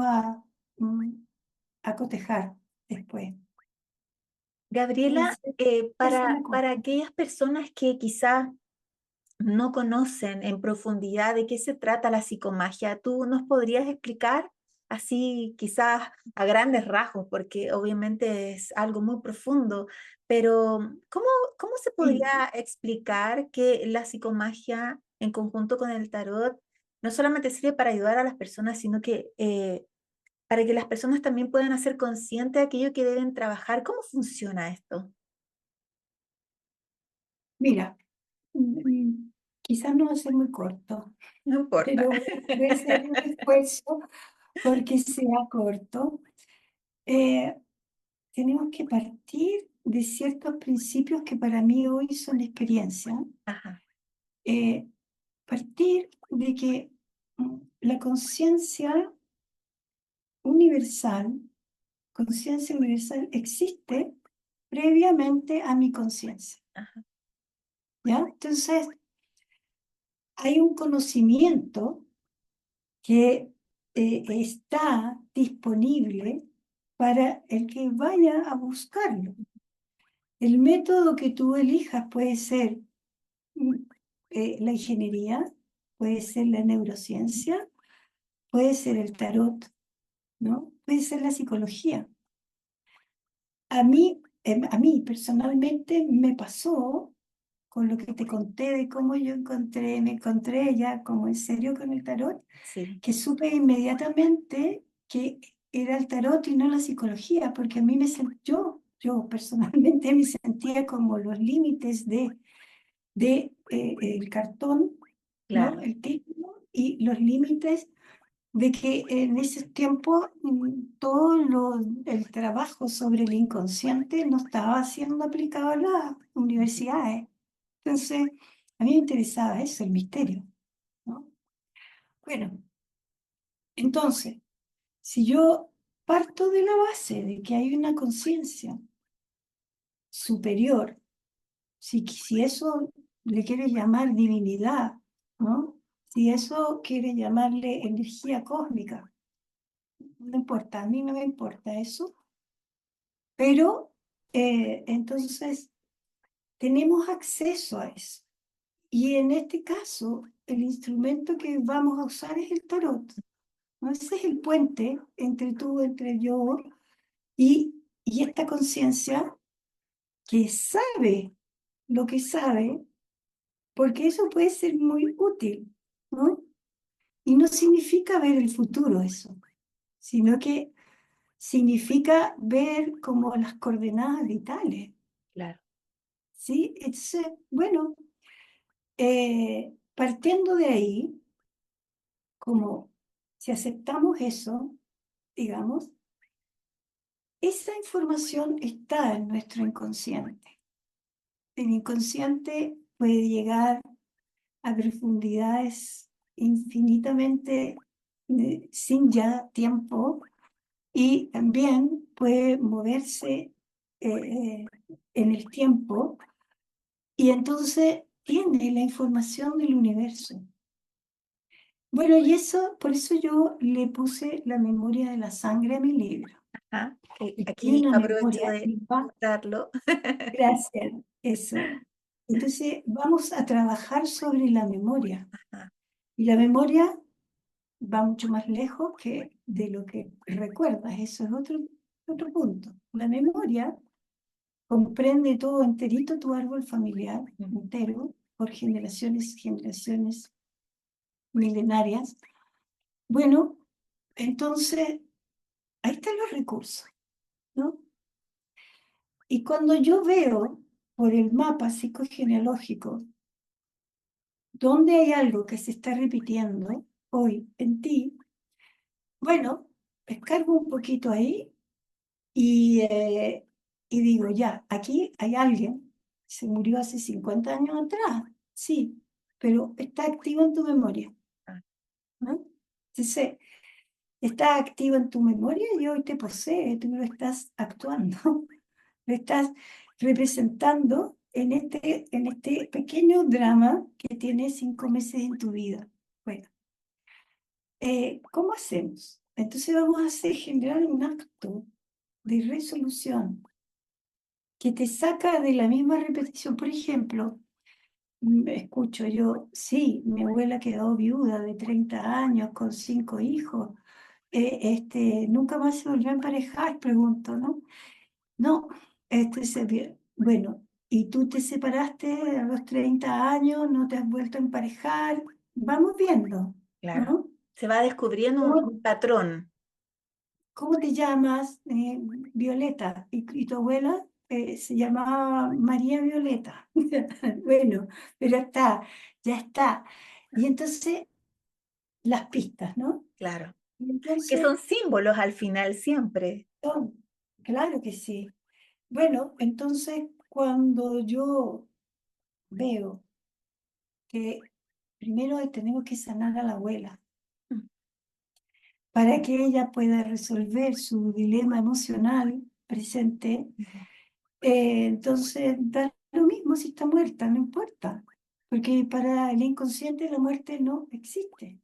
[SPEAKER 2] mm, a cotejar después.
[SPEAKER 1] Gabriela,
[SPEAKER 2] Entonces, esa es la cosa.
[SPEAKER 1] para aquellas personas que quizás no conocen en profundidad de qué se trata la psicomagia, ¿tú nos podrías explicar así quizás a grandes rasgos, porque obviamente es algo muy profundo, pero cómo se
[SPEAKER 2] Sí,
[SPEAKER 1] podría explicar que la psicomagia en conjunto con el tarot no solamente sirve para ayudar a las personas, sino que para que las personas también puedan hacer consciente de aquello que deben trabajar? ¿Cómo funciona esto?
[SPEAKER 2] mira, mm, quizás no va a ser muy corto,
[SPEAKER 1] No importa.
[SPEAKER 2] pero voy a hacer un esfuerzo porque sea corto. Eh, Tenemos que partir de ciertos principios que para mí hoy son experiencia.
[SPEAKER 1] Ajá,
[SPEAKER 2] Eh, Partir de que la universal, conciencia universal existe previamente a mi conciencia,
[SPEAKER 1] ajá,
[SPEAKER 2] ¿ya? Entonces, hay un conocimiento que está disponible para el que vaya a buscarlo. El método que tú elijas puede ser mm, la ingeniería, puede ser la neurociencia, puede ser el tarot, ¿no? Puede ser la psicología. A mí personalmente me pasó con lo que te conté de cómo me encontré ya como en serio con el tarot,
[SPEAKER 1] sí,
[SPEAKER 2] que supe inmediatamente que era el tarot y no la psicología, porque a mí yo personalmente me sentía como los límites de el cartón, ¿no?
[SPEAKER 1] claro.
[SPEAKER 2] El título y los límites de que en ese tiempo el trabajo sobre el inconsciente no estaba siendo aplicado a las universidades. Entonces, a mí me interesaba eso, el misterio, ¿no? Bueno, entonces, si yo parto de la base de que hay una conciencia superior, si eso le quiere llamar divinidad, ¿no? Si eso quiere llamarle energía cósmica, no importa, a mí no me importa eso, pero entonces tenemos acceso a eso. Y en este caso, el instrumento que vamos a usar es el tarot. ¿no? Ese es el puente entre tú, entre yo y esta conciencia que sabe lo que sabe, porque eso puede ser muy útil, ¿no? Y no significa ver el futuro eso, sino que significa ver como las coordenadas vitales,
[SPEAKER 1] Claro.
[SPEAKER 2] ¿sí? Entonces, bueno, partiendo de ahí, como si aceptamos eso, digamos, esa información está en nuestro inconsciente. El inconsciente puede llegar a profundidades infinitamente sin ya tiempo y también puede moverse en el tiempo y entonces tiene la información del universo. Bueno, y eso, por eso yo le puse la memoria de la sangre a mi libro.
[SPEAKER 1] Ajá.
[SPEAKER 2] Hay
[SPEAKER 1] Aquí
[SPEAKER 2] una
[SPEAKER 1] aprovecho
[SPEAKER 2] memoria
[SPEAKER 1] de
[SPEAKER 2] y va,
[SPEAKER 1] darlo.
[SPEAKER 2] gracias, eso. Entonces vamos a trabajar sobre la memoria.
[SPEAKER 1] Ajá.
[SPEAKER 2] Y la memoria va mucho más lejos que de lo que recuerdas. Eso es otro punto. La memoria comprende todo enterito tu árbol familiar, entero, por generaciones y generaciones milenarias. Bueno, entonces, ahí están los recursos, ¿no? Y cuando yo veo por el mapa psicogenealógico dónde hay algo que se está repitiendo hoy en ti, bueno, escargo un poquito ahí y digo, ya, aquí hay alguien, se murió hace 50 años atrás, sí, pero está activo en tu memoria,
[SPEAKER 1] Ah,
[SPEAKER 2] ¿no? Entonces, está activo en tu memoria y hoy te posee, tú lo estás actuando, lo estás representando en este pequeño drama que tiene 5 meses en tu vida. Bueno, ¿cómo hacemos? Entonces vamos a generar un acto de resolución que te saca de la misma repetición. Por ejemplo, escucho yo, sí, mi abuela quedó viuda de 30 años con 5 hijos. Nunca más se volvió a emparejar, pregunto, ¿no? No, bueno, ¿y tú te separaste a los 30 años, no te has vuelto a emparejar? Vamos viendo,
[SPEAKER 1] claro.
[SPEAKER 2] ¿no?
[SPEAKER 1] Se va descubriendo
[SPEAKER 2] ¿Cómo,
[SPEAKER 1] un patrón.
[SPEAKER 2] cómo te llamas? Violeta. Y tu abuela se llamaba María Violeta. Bueno, pero está, ya está. Y entonces, las pistas, ¿no?
[SPEAKER 1] Claro.
[SPEAKER 2] Y
[SPEAKER 1] Que
[SPEAKER 2] entonces,
[SPEAKER 1] son símbolos al final siempre.
[SPEAKER 2] claro que sí. Bueno, entonces, cuando yo veo que primero tenemos que sanar a la abuela
[SPEAKER 1] Mm.
[SPEAKER 2] para que ella pueda resolver su dilema emocional presente.
[SPEAKER 1] Ujú.
[SPEAKER 2] Entonces, da lo mismo si está muerta, no importa, porque para el inconsciente la muerte no existe.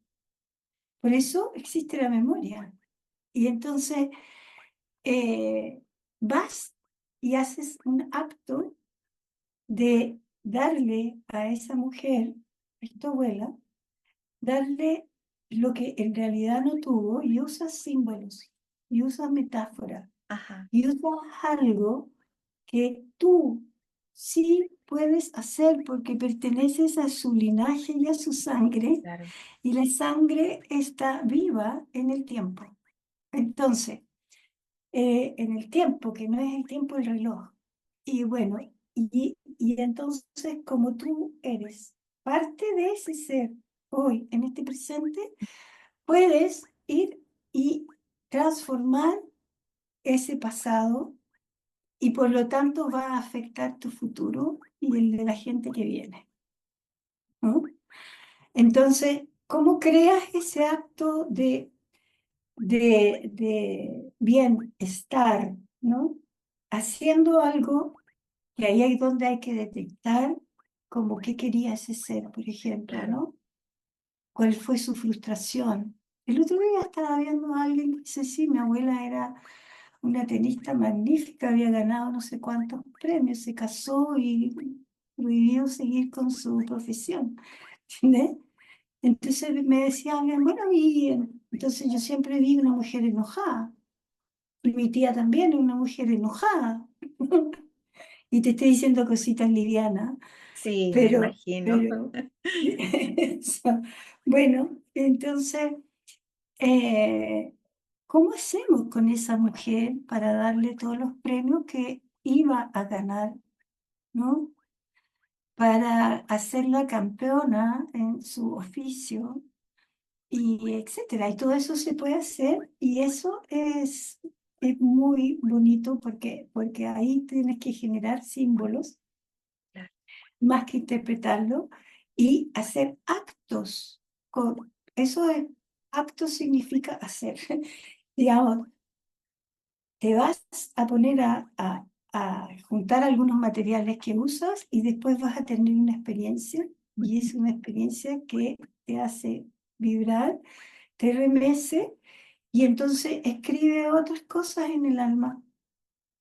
[SPEAKER 2] Por eso existe la memoria. Y entonces vas y haces un acto de darle a esa mujer, a tu abuela, darle lo que en realidad no tuvo y usas símbolos y usas metáforas
[SPEAKER 1] Ajá,
[SPEAKER 2] y usas algo que tú sí puedes hacer porque perteneces a su linaje y a su sangre
[SPEAKER 1] claro.
[SPEAKER 2] y la sangre está viva en el tiempo. Entonces, en el tiempo, que no es el tiempo del reloj. Y bueno, y entonces como tú eres parte de ese ser hoy, en este presente, puedes ir y transformar ese pasado y por lo tanto va a afectar tu futuro y el de la gente que viene, ¿no? Entonces, ¿cómo creas ese acto de bienestar, ¿no? Haciendo algo que ahí es donde hay que detectar como qué quería ese ser, por ejemplo,
[SPEAKER 1] Claro.
[SPEAKER 2] ¿no? ¿Cuál fue su frustración? El otro día estaba viendo a alguien que dice, sí, mi abuela era una tenista magnífica, había ganado no sé cuántos premios, se casó y prohibió seguir con su profesión, ¿entiendes? Entonces me decía alguien, bueno, Entonces yo siempre vi una mujer enojada. Y mi tía también es una mujer enojada. Y te estoy diciendo cositas livianas,
[SPEAKER 1] Sí, me
[SPEAKER 2] pero,
[SPEAKER 1] imagino.
[SPEAKER 2] pero, eso. Bueno, entonces, eh, ¿cómo hacemos con esa mujer para darle todos los premios que iba a ganar, ¿no? Para hacerla campeona en su oficio y etcétera. Y todo eso se puede hacer y eso es muy bonito porque ahí tienes que generar símbolos
[SPEAKER 1] Claro.
[SPEAKER 2] más que interpretarlo y hacer actos. Eso es, acto significa hacer. Digamos, te vas a poner a juntar algunos materiales que usas y después vas a tener una experiencia y es una experiencia que te hace vibrar, te remece y entonces escribe otras cosas en el alma.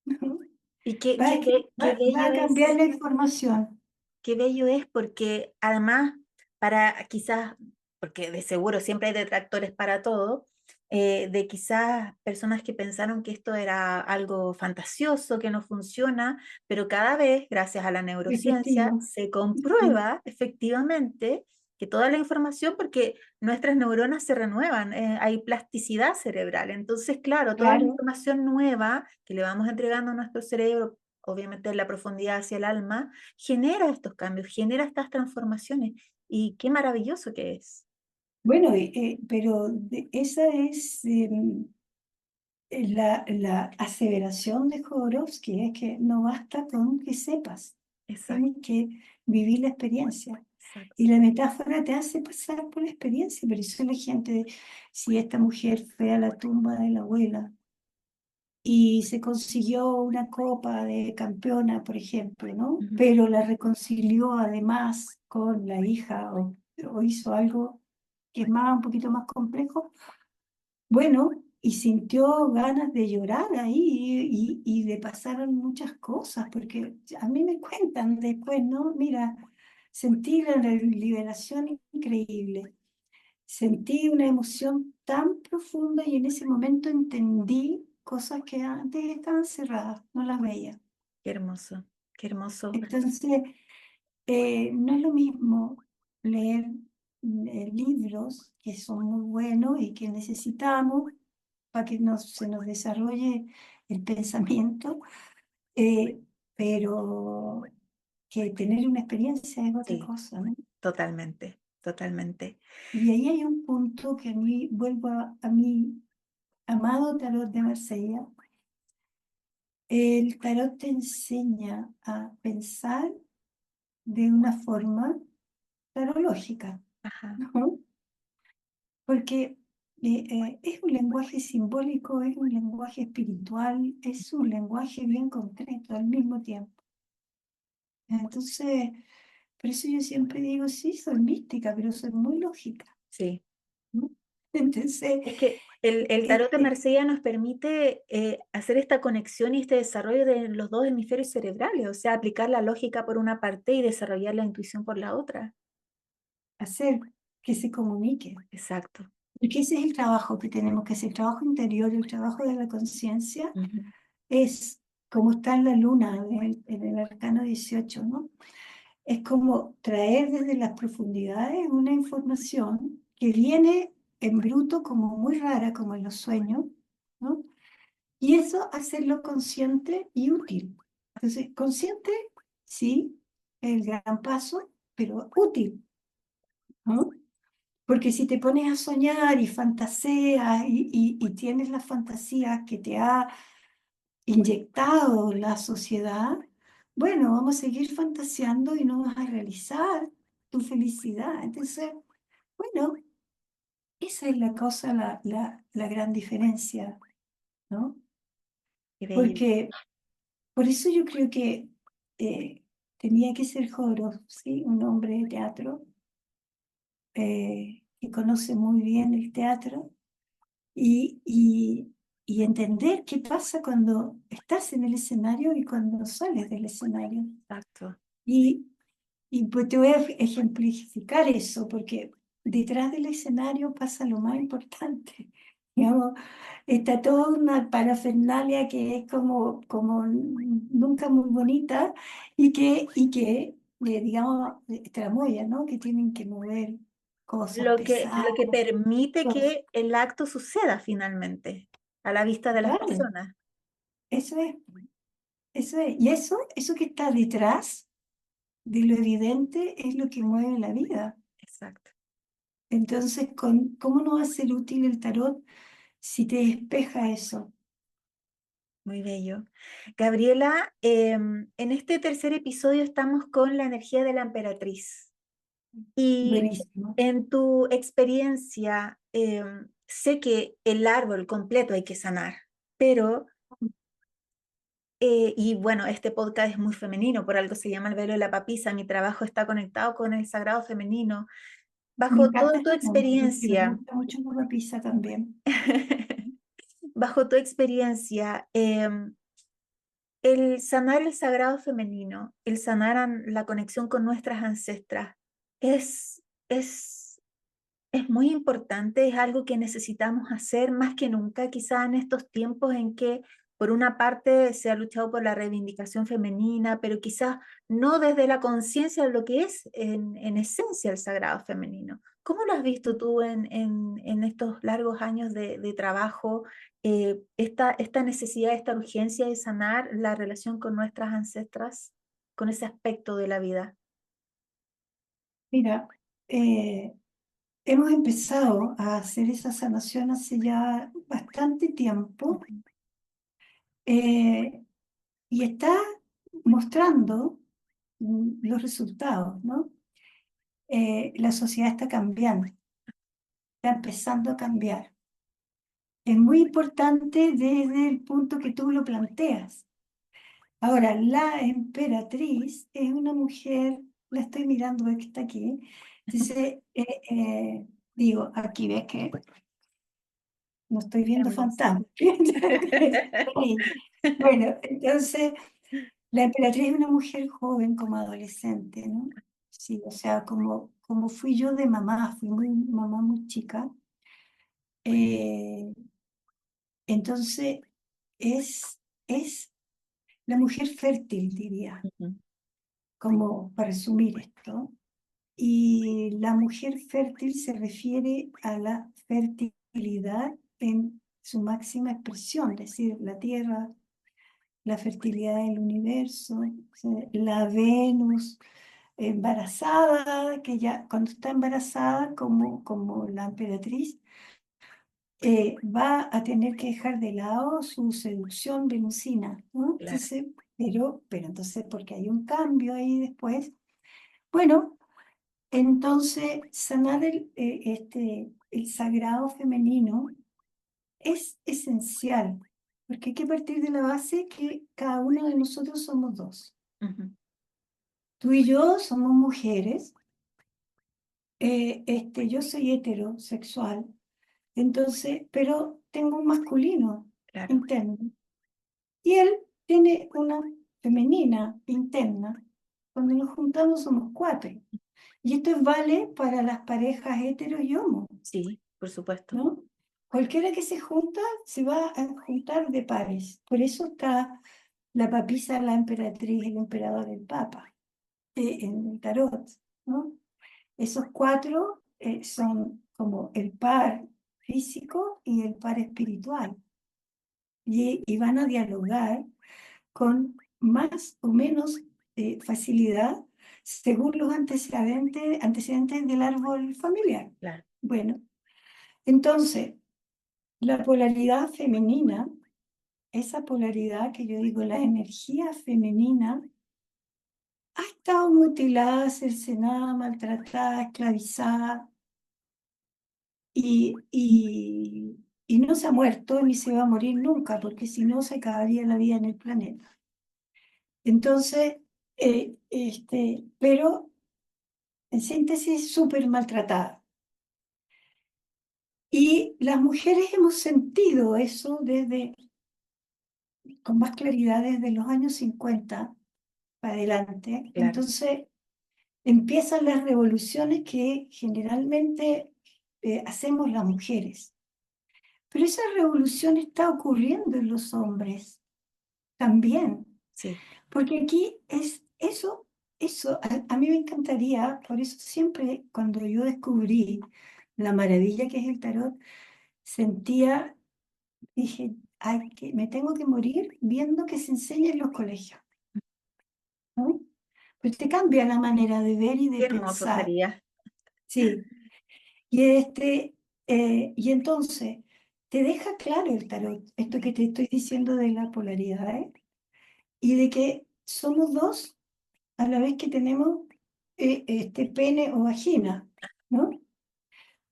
[SPEAKER 2] ¿No?
[SPEAKER 1] Y
[SPEAKER 2] Va, a
[SPEAKER 1] qué
[SPEAKER 2] va
[SPEAKER 1] bello
[SPEAKER 2] a cambiar
[SPEAKER 1] es.
[SPEAKER 2] la información.
[SPEAKER 1] Qué bello es porque además, para quizás, porque de seguro siempre hay detractores para todo, de quizás personas que pensaron que esto era algo fantasioso, que no funciona, pero cada vez, gracias a la neurociencia,
[SPEAKER 2] Efectivo.
[SPEAKER 1] se
[SPEAKER 2] Sí,
[SPEAKER 1] comprueba efectivamente que toda la información, porque nuestras neuronas se renuevan, hay plasticidad cerebral. Entonces, claro, toda la
[SPEAKER 2] claro.
[SPEAKER 1] información nueva que le vamos entregando a nuestro cerebro, obviamente en la profundidad hacia el alma, genera estos cambios, genera estas transformaciones. Y qué maravilloso que es.
[SPEAKER 2] Bueno, pero esa es la aseveración de Jodorowsky, es que no basta con que sepas,
[SPEAKER 1] Exacto,
[SPEAKER 2] tienes que vivir la experiencia.
[SPEAKER 1] exacto.
[SPEAKER 2] Y la metáfora te hace pasar por la experiencia, pero eso la gente, si esta mujer fue a la tumba de la abuela y se consiguió una copa de campeona, por ejemplo, ¿no?
[SPEAKER 1] Ujú.
[SPEAKER 2] Pero la reconcilió además con la hija o hizo algo que es más, un poquito más complejo, bueno, y sintió ganas de llorar ahí y le pasaron muchas cosas, porque a mí me cuentan después, ¿no? Mira, sentí la liberación increíble, sentí una emoción tan profunda y en ese momento entendí cosas que antes estaban cerradas, no las veía.
[SPEAKER 1] Qué hermoso, qué hermoso.
[SPEAKER 2] Entonces, no es lo mismo leer libros que son muy buenos y que necesitamos para que se nos desarrolle el pensamiento, eh, pero que tener una experiencia es otra
[SPEAKER 1] Sí,
[SPEAKER 2] cosa, ¿no?
[SPEAKER 1] totalmente, totalmente.
[SPEAKER 2] Y ahí hay un punto que a mí, vuelvo a mi amado tarot de Marsella. El tarot te enseña a pensar de una forma tarológica,
[SPEAKER 1] Ajá,
[SPEAKER 2] ¿no? Porque es un lenguaje simbólico, es un lenguaje espiritual, es un lenguaje bien concreto al mismo tiempo. Entonces, por eso yo siempre digo, sí, soy mística, pero soy muy lógica,
[SPEAKER 1] sí.
[SPEAKER 2] ¿no? Entonces,
[SPEAKER 1] Es que el
[SPEAKER 2] eh,
[SPEAKER 1] tarot de
[SPEAKER 2] eh,
[SPEAKER 1] Marsella nos permite hacer esta conexión y este desarrollo de los dos hemisferios cerebrales, o sea, aplicar la lógica por una parte y desarrollar la intuición por la otra.
[SPEAKER 2] hacer que se comunique.
[SPEAKER 1] Exacto.
[SPEAKER 2] Porque ese es el trabajo que tenemos que hacer, el trabajo interior, el trabajo de la conciencia,
[SPEAKER 1] Ujú.
[SPEAKER 2] es como está en la luna en el arcano 18, ¿no? Es como traer desde las profundidades una información que viene en bruto como muy rara, como en los sueños, ¿no? Y eso hacerlo consciente y útil. Entonces, consciente, sí, el gran paso, pero útil, ¿no? Porque si te pones a soñar y fantaseas y tienes las fantasías que te ha inyectado la sociedad, bueno, vamos a seguir fantaseando y no vas a realizar tu felicidad. Entonces, bueno, esa es la cosa, la gran diferencia, ¿no?
[SPEAKER 1] Qué bello.
[SPEAKER 2] Porque por eso yo creo que tenía que ser Jodorowsky, un hombre de teatro, que conoce muy bien el teatro y, y, y entender qué pasa cuando estás en el escenario y cuando sales del escenario.
[SPEAKER 1] Exacto.
[SPEAKER 2] Y, y pues te voy a ejemplificar eso, porque detrás del escenario pasa lo más importante. Digamos, está toda una parafernalia que es como nunca muy bonita y que digamos, tramoya, ¿no? Que tienen que mover cosas pesadas.
[SPEAKER 1] Lo que permite
[SPEAKER 2] Cosas.
[SPEAKER 1] que el acto suceda finalmente a la vista de las
[SPEAKER 2] Claro,
[SPEAKER 1] personas.
[SPEAKER 2] eso es, eso es. Y eso que está detrás de lo evidente es lo que mueve la vida.
[SPEAKER 1] Exacto,
[SPEAKER 2] Entonces, ¿cómo no va a ser útil el tarot si te despeja eso?
[SPEAKER 1] muy bello. Gabriela, en este tercer episodio estamos con la energía de la emperatriz. Y
[SPEAKER 2] Buenísimo.
[SPEAKER 1] en tu experiencia, sé que el árbol completo hay que sanar, pero, y bueno, este podcast es muy femenino, por algo se llama El velo de la papisa, mi trabajo está conectado con el sagrado femenino.
[SPEAKER 2] Me
[SPEAKER 1] Bajo
[SPEAKER 2] encanta
[SPEAKER 1] toda tu
[SPEAKER 2] este nombre porque me
[SPEAKER 1] experiencia,
[SPEAKER 2] gusta mucho la pizza también.
[SPEAKER 1] bajo tu experiencia, el sanar el sagrado femenino, el sanar la conexión con nuestras ancestras, es, es, es muy importante, es algo que necesitamos hacer más que nunca, quizá en estos tiempos en que por una parte se ha luchado por la reivindicación femenina, pero quizás no desde la conciencia de lo que es en esencia el sagrado femenino. ¿Cómo lo has visto tú en estos largos años de trabajo, esta necesidad, esta urgencia de sanar la relación con nuestras ancestras, con ese aspecto de la vida?
[SPEAKER 2] Mira, eh, hemos empezado a hacer esa sanación hace ya bastante tiempo eh, y está mostrando los resultados, ¿no? La sociedad está cambiando, está empezando a cambiar. Es muy importante desde el punto que tú lo planteas. Ahora, la emperatriz es una mujer, la estoy mirando, ve que está aquí. Entonces, digo, aquí ves que no estoy viendo
[SPEAKER 1] Hermoso.
[SPEAKER 2] fantasmas. Bueno, entonces, la emperatriz es una mujer joven como adolescente, ¿no? Sí, o sea, como fui yo de mamá, fui mamá muy chica. Eh, entonces, es la mujer fértil, diría,
[SPEAKER 1] Ujú.
[SPEAKER 2] como para resumir esto. Y la mujer fértil se refiere a la fertilidad en su máxima expresión, es decir, la tierra, la fertilidad del universo, o sea, la Venus embarazada, que ya cuando está embarazada como la emperatriz, va a tener que dejar de lado su seducción venusina, ¿no?
[SPEAKER 1] Claro.
[SPEAKER 2] Entonces, pero entonces, porque hay un cambio ahí después. Bueno, entonces, sanar el sagrado femenino es esencial, porque hay que partir de la base que cada uno de nosotros somos dos.
[SPEAKER 1] Ujú.
[SPEAKER 2] Tú y yo somos mujeres, yo soy heterosexual, entonces, pero tengo un masculino
[SPEAKER 1] Claro.
[SPEAKER 2] interno y él tiene una femenina interna. Cuando nos juntamos somos cuatro. Y esto vale para las parejas hetero y homo.
[SPEAKER 1] Sí, por supuesto.
[SPEAKER 2] ¿No? Cualquiera que se junta se va a juntar de pares. Por eso está la papisa, la emperatriz, el emperador, el papa, en el tarot, ¿no? Esos cuatro son como el par físico y el par espiritual. Y van a dialogar con más o menos facilidad según los antecedentes del árbol familiar.
[SPEAKER 1] Claro.
[SPEAKER 2] Bueno, entonces, la polaridad femenina, esa polaridad que yo digo, la energía femenina, ha estado mutilada, cercenada, maltratada, esclavizada y no se ha muerto ni se va a morir nunca, porque si no se acabaría la vida en el planeta. Entonces, pero en síntesis, súper maltratada. Y las mujeres hemos sentido eso con más claridad desde los años 50 para adelante.
[SPEAKER 1] Claro.
[SPEAKER 2] Entonces, empiezan las revoluciones que generalmente hacemos las mujeres. Pero esa revolución está ocurriendo en los hombres también,
[SPEAKER 1] Sí,
[SPEAKER 2] porque aquí es eso a mí me encantaría, por eso siempre cuando yo descubrí la maravilla que es el tarot, sentía, dije, ay, que me tengo que morir viendo que se enseña en los colegios, ¿no? Pues te cambia la manera de ver y de
[SPEAKER 1] qué hermoso
[SPEAKER 2] pensar,
[SPEAKER 1] sería.
[SPEAKER 2] sí. Y, y entonces, te deja claro el tarot, esto que te estoy diciendo de la polaridad, ¿eh? Y de que somos dos a la vez que tenemos este pene o vagina, ¿no?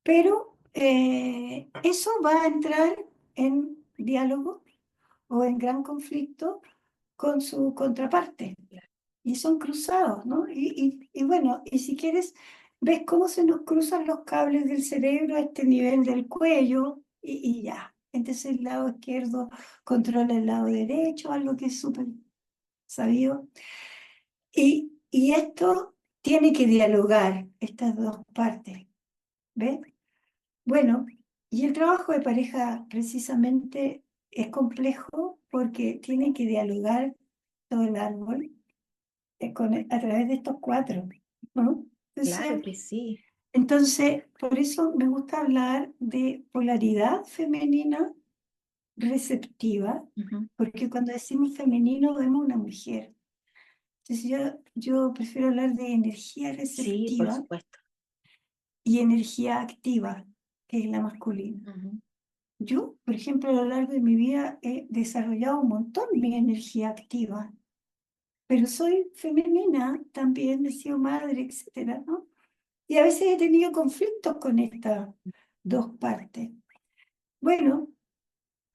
[SPEAKER 2] Pero eso va a entrar en diálogo o en gran conflicto con su contraparte. Y son cruzados, ¿no? Y bueno, y si quieres, ves cómo se nos cruzan los cables del cerebro a este nivel del cuello y ya. Entonces el lado izquierdo controla el lado derecho, algo que es súper sabido. Y esto tiene que dialogar estas dos partes, ¿ves? Bueno, y el trabajo de pareja precisamente es complejo porque tiene que dialogar todo el árbol a través de estos cuatro, ¿no?
[SPEAKER 1] Claro
[SPEAKER 2] Entonces,
[SPEAKER 1] que sí.
[SPEAKER 2] por eso me gusta hablar de polaridad femenina receptiva,
[SPEAKER 1] Ujú.
[SPEAKER 2] porque cuando decimos femenino vemos una mujer. Entonces yo prefiero hablar de energía
[SPEAKER 1] Sí, por
[SPEAKER 2] receptiva
[SPEAKER 1] supuesto.
[SPEAKER 2] y energía activa, que es la masculina.
[SPEAKER 1] Ujú.
[SPEAKER 2] Yo, por ejemplo, a lo largo de mi vida he desarrollado un montón mi energía activa, pero soy femenina, también he sido madre, etcétera, ¿no? Y a veces he tenido conflictos con estas dos partes. Bueno,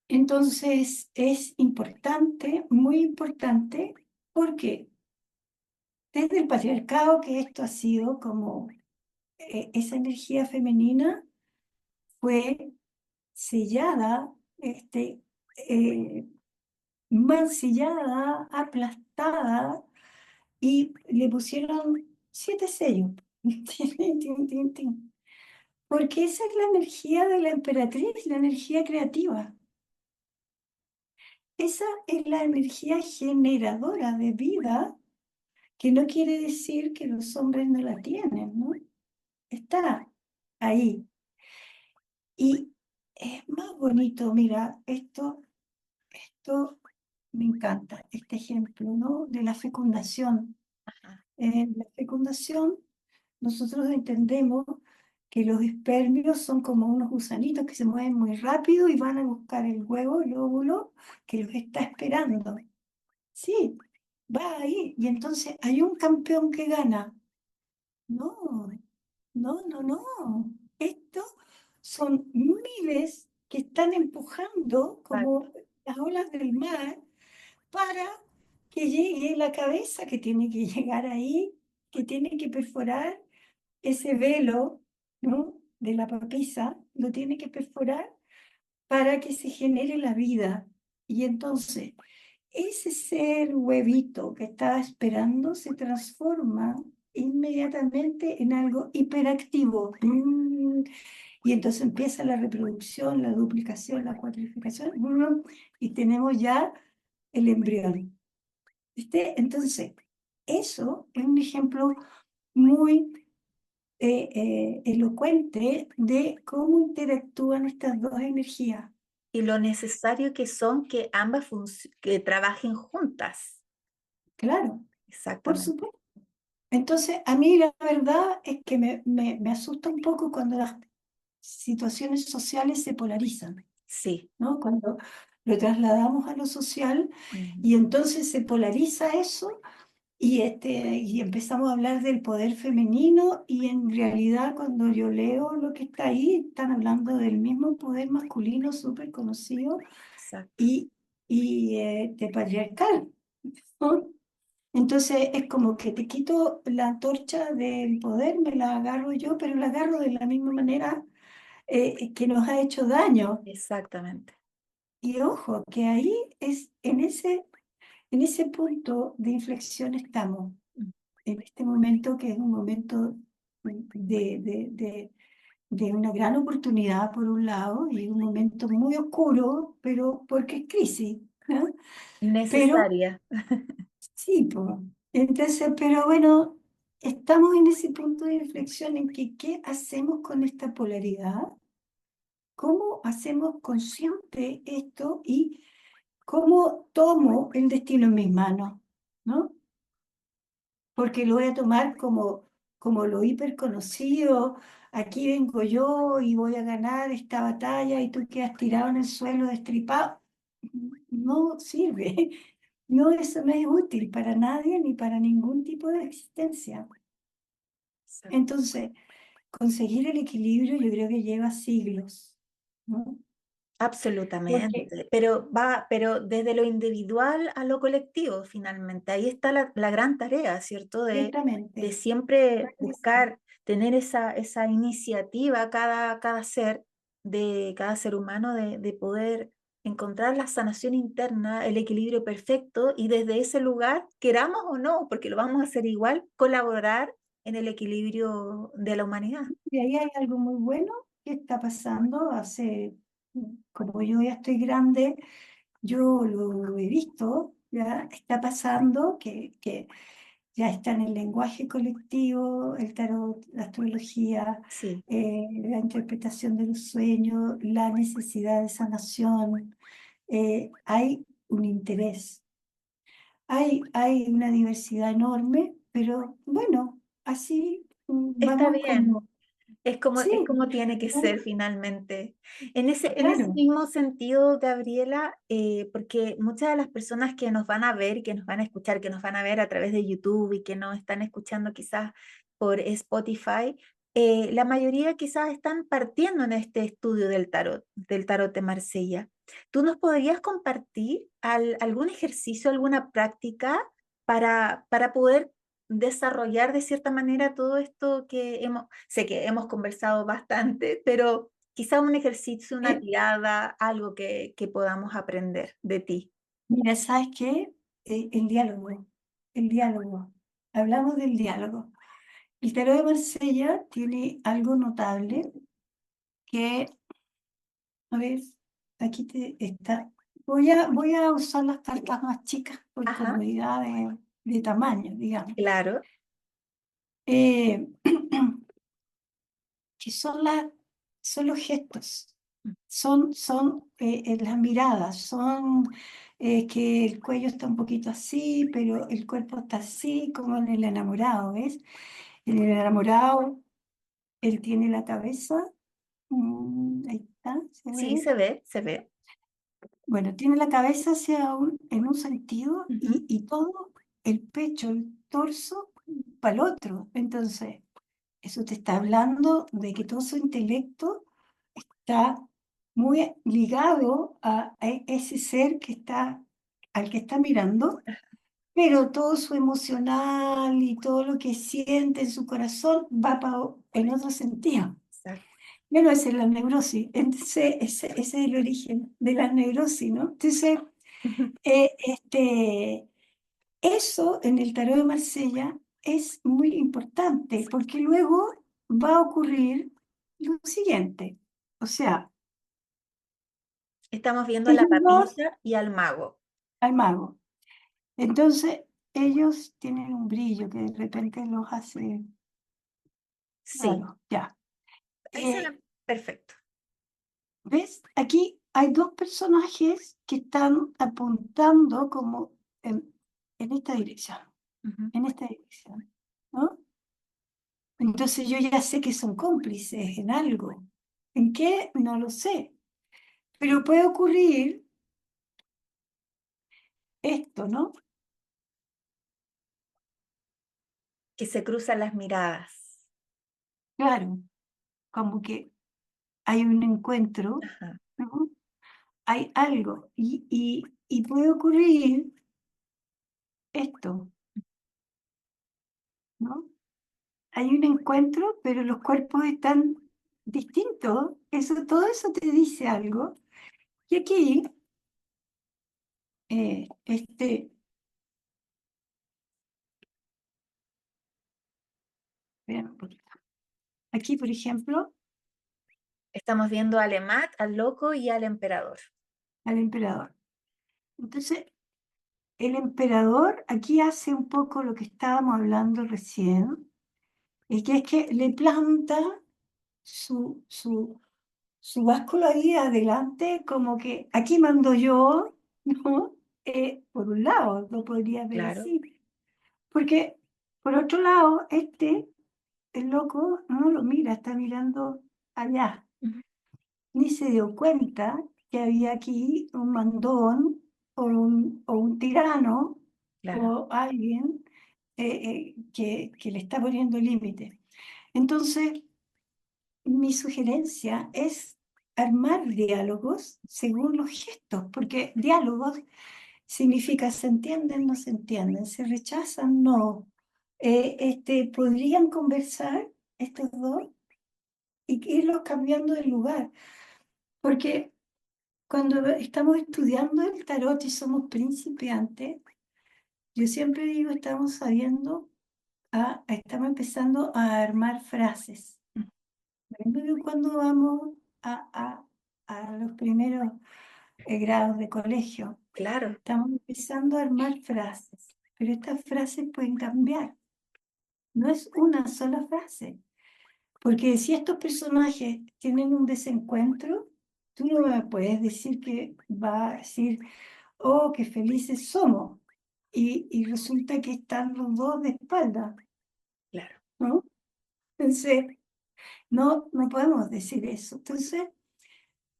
[SPEAKER 2] entonces es importante, muy importante, porque desde el patriarcado que esto ha sido como esa energía femenina fue sellada, eh, mancillada, aplastada y le pusieron 7 sellos. Tin, tin, tin, tin. Porque esa es la energía de la emperatriz, la energía creativa. Esa es la energía generadora de vida, que no quiere decir que los hombres no la tienen, ¿no? Está ahí. Y es más bonito, mira, esto me encanta, este ejemplo, ¿no? De la fecundación.
[SPEAKER 1] Ajá.
[SPEAKER 2] En la fecundación, nosotros entendemos que los espermios son como unos gusanitos que se mueven muy rápido y van a buscar el huevo, el óvulo, que los está esperando. Sí, va ahí. Y entonces hay un campeón que gana. No, no, no, no. Estos son miles que están empujando como las olas del mar para que llegue la cabeza que tiene que llegar ahí, que tiene que perforar ese velo, ¿no? De la papisa, lo tiene que perforar para que se genere la vida. Y entonces, ese ser huevito que estaba esperando se transforma inmediatamente en algo hiperactivo. Y entonces empieza la reproducción, la duplicación, la cuatrificación, y tenemos ya el embrión. ¿Viste? Entonces, eso es un ejemplo muy elocuente de cómo interactúan estas dos energías.
[SPEAKER 1] Y lo necesario que son que ambas que trabajen juntas.
[SPEAKER 2] Claro, por
[SPEAKER 1] Exactamente.
[SPEAKER 2] supuesto. Entonces, a mí la verdad es que me asusta un poco cuando las situaciones sociales se polarizan,
[SPEAKER 1] Sí.
[SPEAKER 2] ¿no? Cuando lo trasladamos a lo social
[SPEAKER 1] Ujú.
[SPEAKER 2] y entonces se polariza eso. Y empezamos a hablar del poder femenino y en realidad cuando yo leo lo que está ahí, están hablando del mismo poder masculino súper conocido
[SPEAKER 1] Exacto.
[SPEAKER 2] y de patriarcal, ¿no? Entonces es como que te quito la antorcha del poder, me la agarro yo, pero la agarro de la misma manera que nos ha hecho daño.
[SPEAKER 1] Exactamente.
[SPEAKER 2] Y ojo, que ahí es en ese punto de inflexión estamos. en este momento que es un momento de, de, de, de una gran oportunidad por un lado y un momento muy oscuro, pero porque es crisis, ¿no? Pero
[SPEAKER 1] Necesaria.
[SPEAKER 2] sí, pues. Entonces, pero bueno, estamos en ese punto de inflexión en que ¿qué hacemos con esta polaridad? ¿Cómo hacemos consciente esto y cómo tomo el destino en mis manos? ¿No? Porque lo voy a tomar como lo hiperconocido, aquí vengo yo y voy a ganar esta batalla y tú quedas tirado en el suelo destripado. No sirve, no, eso no es útil para nadie ni para ningún tipo de existencia. Entonces, conseguir el equilibrio yo creo que lleva siglos, ¿no? Porque
[SPEAKER 1] Absolutamente, pero desde lo individual a lo colectivo, finalmente. Ahí está la gran tarea, ¿cierto? De
[SPEAKER 2] ciertamente,
[SPEAKER 1] siempre
[SPEAKER 2] claro que sí.
[SPEAKER 1] buscar tener esa iniciativa cada ser humano de poder encontrar la sanación interna, el equilibrio perfecto y desde ese lugar, queramos o no, porque lo vamos a hacer igual, colaborar en el equilibrio de la humanidad.
[SPEAKER 2] Y ahí hay algo muy bueno que está pasando como yo ya estoy grande, yo lo he visto, ya está pasando que ya está en el lenguaje colectivo, el tarot, la astrología,
[SPEAKER 1] Sí,
[SPEAKER 2] la interpretación de los sueños, la necesidad de sanación. Hay un interés, hay una diversidad enorme, pero bueno, así
[SPEAKER 1] está
[SPEAKER 2] vamos
[SPEAKER 1] bien.
[SPEAKER 2] como,
[SPEAKER 1] Es
[SPEAKER 2] sí,
[SPEAKER 1] como tiene que ser
[SPEAKER 2] ¿no?
[SPEAKER 1] finalmente. En ese
[SPEAKER 2] Claro,
[SPEAKER 1] mismo sentido, Gabriela, porque muchas de las personas que nos van a ver y que nos van a escuchar, que nos van a ver a través de YouTube y que nos están escuchando quizás por Spotify, la mayoría quizás están partiendo en este estudio del tarot de Marsella. ¿Tú nos podrías compartir algún ejercicio, alguna práctica para poder desarrollar de cierta manera todo esto que sé que hemos conversado bastante, pero quizá un ejercicio, una
[SPEAKER 2] eh,
[SPEAKER 1] tirada, algo que podamos aprender de ti.
[SPEAKER 2] mira, ¿sabes qué? El diálogo, el diálogo. Hablamos del diálogo. El tarot de Marsella tiene algo notable que, a ver, aquí está. Voy a usar las cartas más chicas por
[SPEAKER 1] Ajá,
[SPEAKER 2] comodidad de tamaño, digamos.
[SPEAKER 1] claro,
[SPEAKER 2] Eh, que son los gestos, son las miradas, son que el cuello está un poquito así, pero el cuerpo está así, como en el enamorado, ¿ves? En el enamorado, él tiene la cabeza, ahí está, ¿se
[SPEAKER 1] sí,
[SPEAKER 2] ve?
[SPEAKER 1] se ve, se ve.
[SPEAKER 2] Bueno, tiene la cabeza en un sentido
[SPEAKER 1] Ujú.
[SPEAKER 2] y todo el pecho, el torso, para el otro. Entonces, eso te está hablando de que todo su intelecto está muy ligado a ese ser al que está mirando, pero todo su emocional y todo lo que siente en su corazón va en otro sentido.
[SPEAKER 1] Exacto.
[SPEAKER 2] Bueno, esa es la neurosis. Entonces, ese es el origen de la neurosis, ¿no? Entonces, eso en el tarot de Marsella es muy importante porque luego va a ocurrir lo siguiente. O sea,
[SPEAKER 1] Estamos viendo a la
[SPEAKER 2] ellos dos
[SPEAKER 1] papilla y al mago.
[SPEAKER 2] al mago. Entonces, ellos tienen un brillo que de repente los hace
[SPEAKER 1] Sí,
[SPEAKER 2] raros. Ya.
[SPEAKER 1] ahí suena
[SPEAKER 2] Eh,
[SPEAKER 1] perfecto.
[SPEAKER 2] ¿Ves? Aquí hay dos personajes que están apuntando como en esta dirección,
[SPEAKER 1] Ujú.
[SPEAKER 2] en esta dirección, ¿no? Entonces yo ya sé que son cómplices en algo. ¿En qué? No lo sé. Pero puede ocurrir esto, ¿no?
[SPEAKER 1] Que se cruzan las miradas.
[SPEAKER 2] Claro, como que hay un encuentro,
[SPEAKER 1] Ajá.
[SPEAKER 2] ¿no? Hay algo. Y puede ocurrir esto, ¿no? Hay un encuentro, pero los cuerpos están distintos. Todo eso te dice algo. Y aquí, eh, este, Vean un poquito. Aquí, por ejemplo,
[SPEAKER 1] Estamos viendo al Emat, al loco y al emperador.
[SPEAKER 2] al emperador. Entonces, el emperador aquí hace un poco lo que estábamos hablando recién, y que es que le planta su báscula ahí adelante, como que aquí mando yo, ¿no? Por un lado, lo podría ver
[SPEAKER 1] Claro.
[SPEAKER 2] así. Porque, por otro lado, el loco, no lo mira, está mirando allá.
[SPEAKER 1] Ujú.
[SPEAKER 2] Ni se dio cuenta que había aquí un mandón o un tirano
[SPEAKER 1] Claro.
[SPEAKER 2] o alguien que le está poniendo límite. Entonces, mi sugerencia es armar diálogos según los gestos, porque diálogos significa se entienden, no se entienden, se rechazan, no. ¿Podrían conversar estos dos y irlos cambiando de lugar? Porque cuando estamos estudiando el tarot y somos principiantes, yo siempre digo, estamos sabiendo, estamos empezando a armar frases.
[SPEAKER 1] Ujú.
[SPEAKER 2] Por ejemplo, cuando vamos a los primeros grados de colegio,
[SPEAKER 1] Claro.
[SPEAKER 2] estamos empezando a armar frases, pero estas frases pueden cambiar. No es una sola frase, porque si estos personajes tienen un desencuentro, tú no me puedes decir que va a decir, oh, qué felices somos, y resulta que están los dos de espalda,
[SPEAKER 1] Claro.
[SPEAKER 2] ¿no? Entonces, no podemos decir eso. Entonces,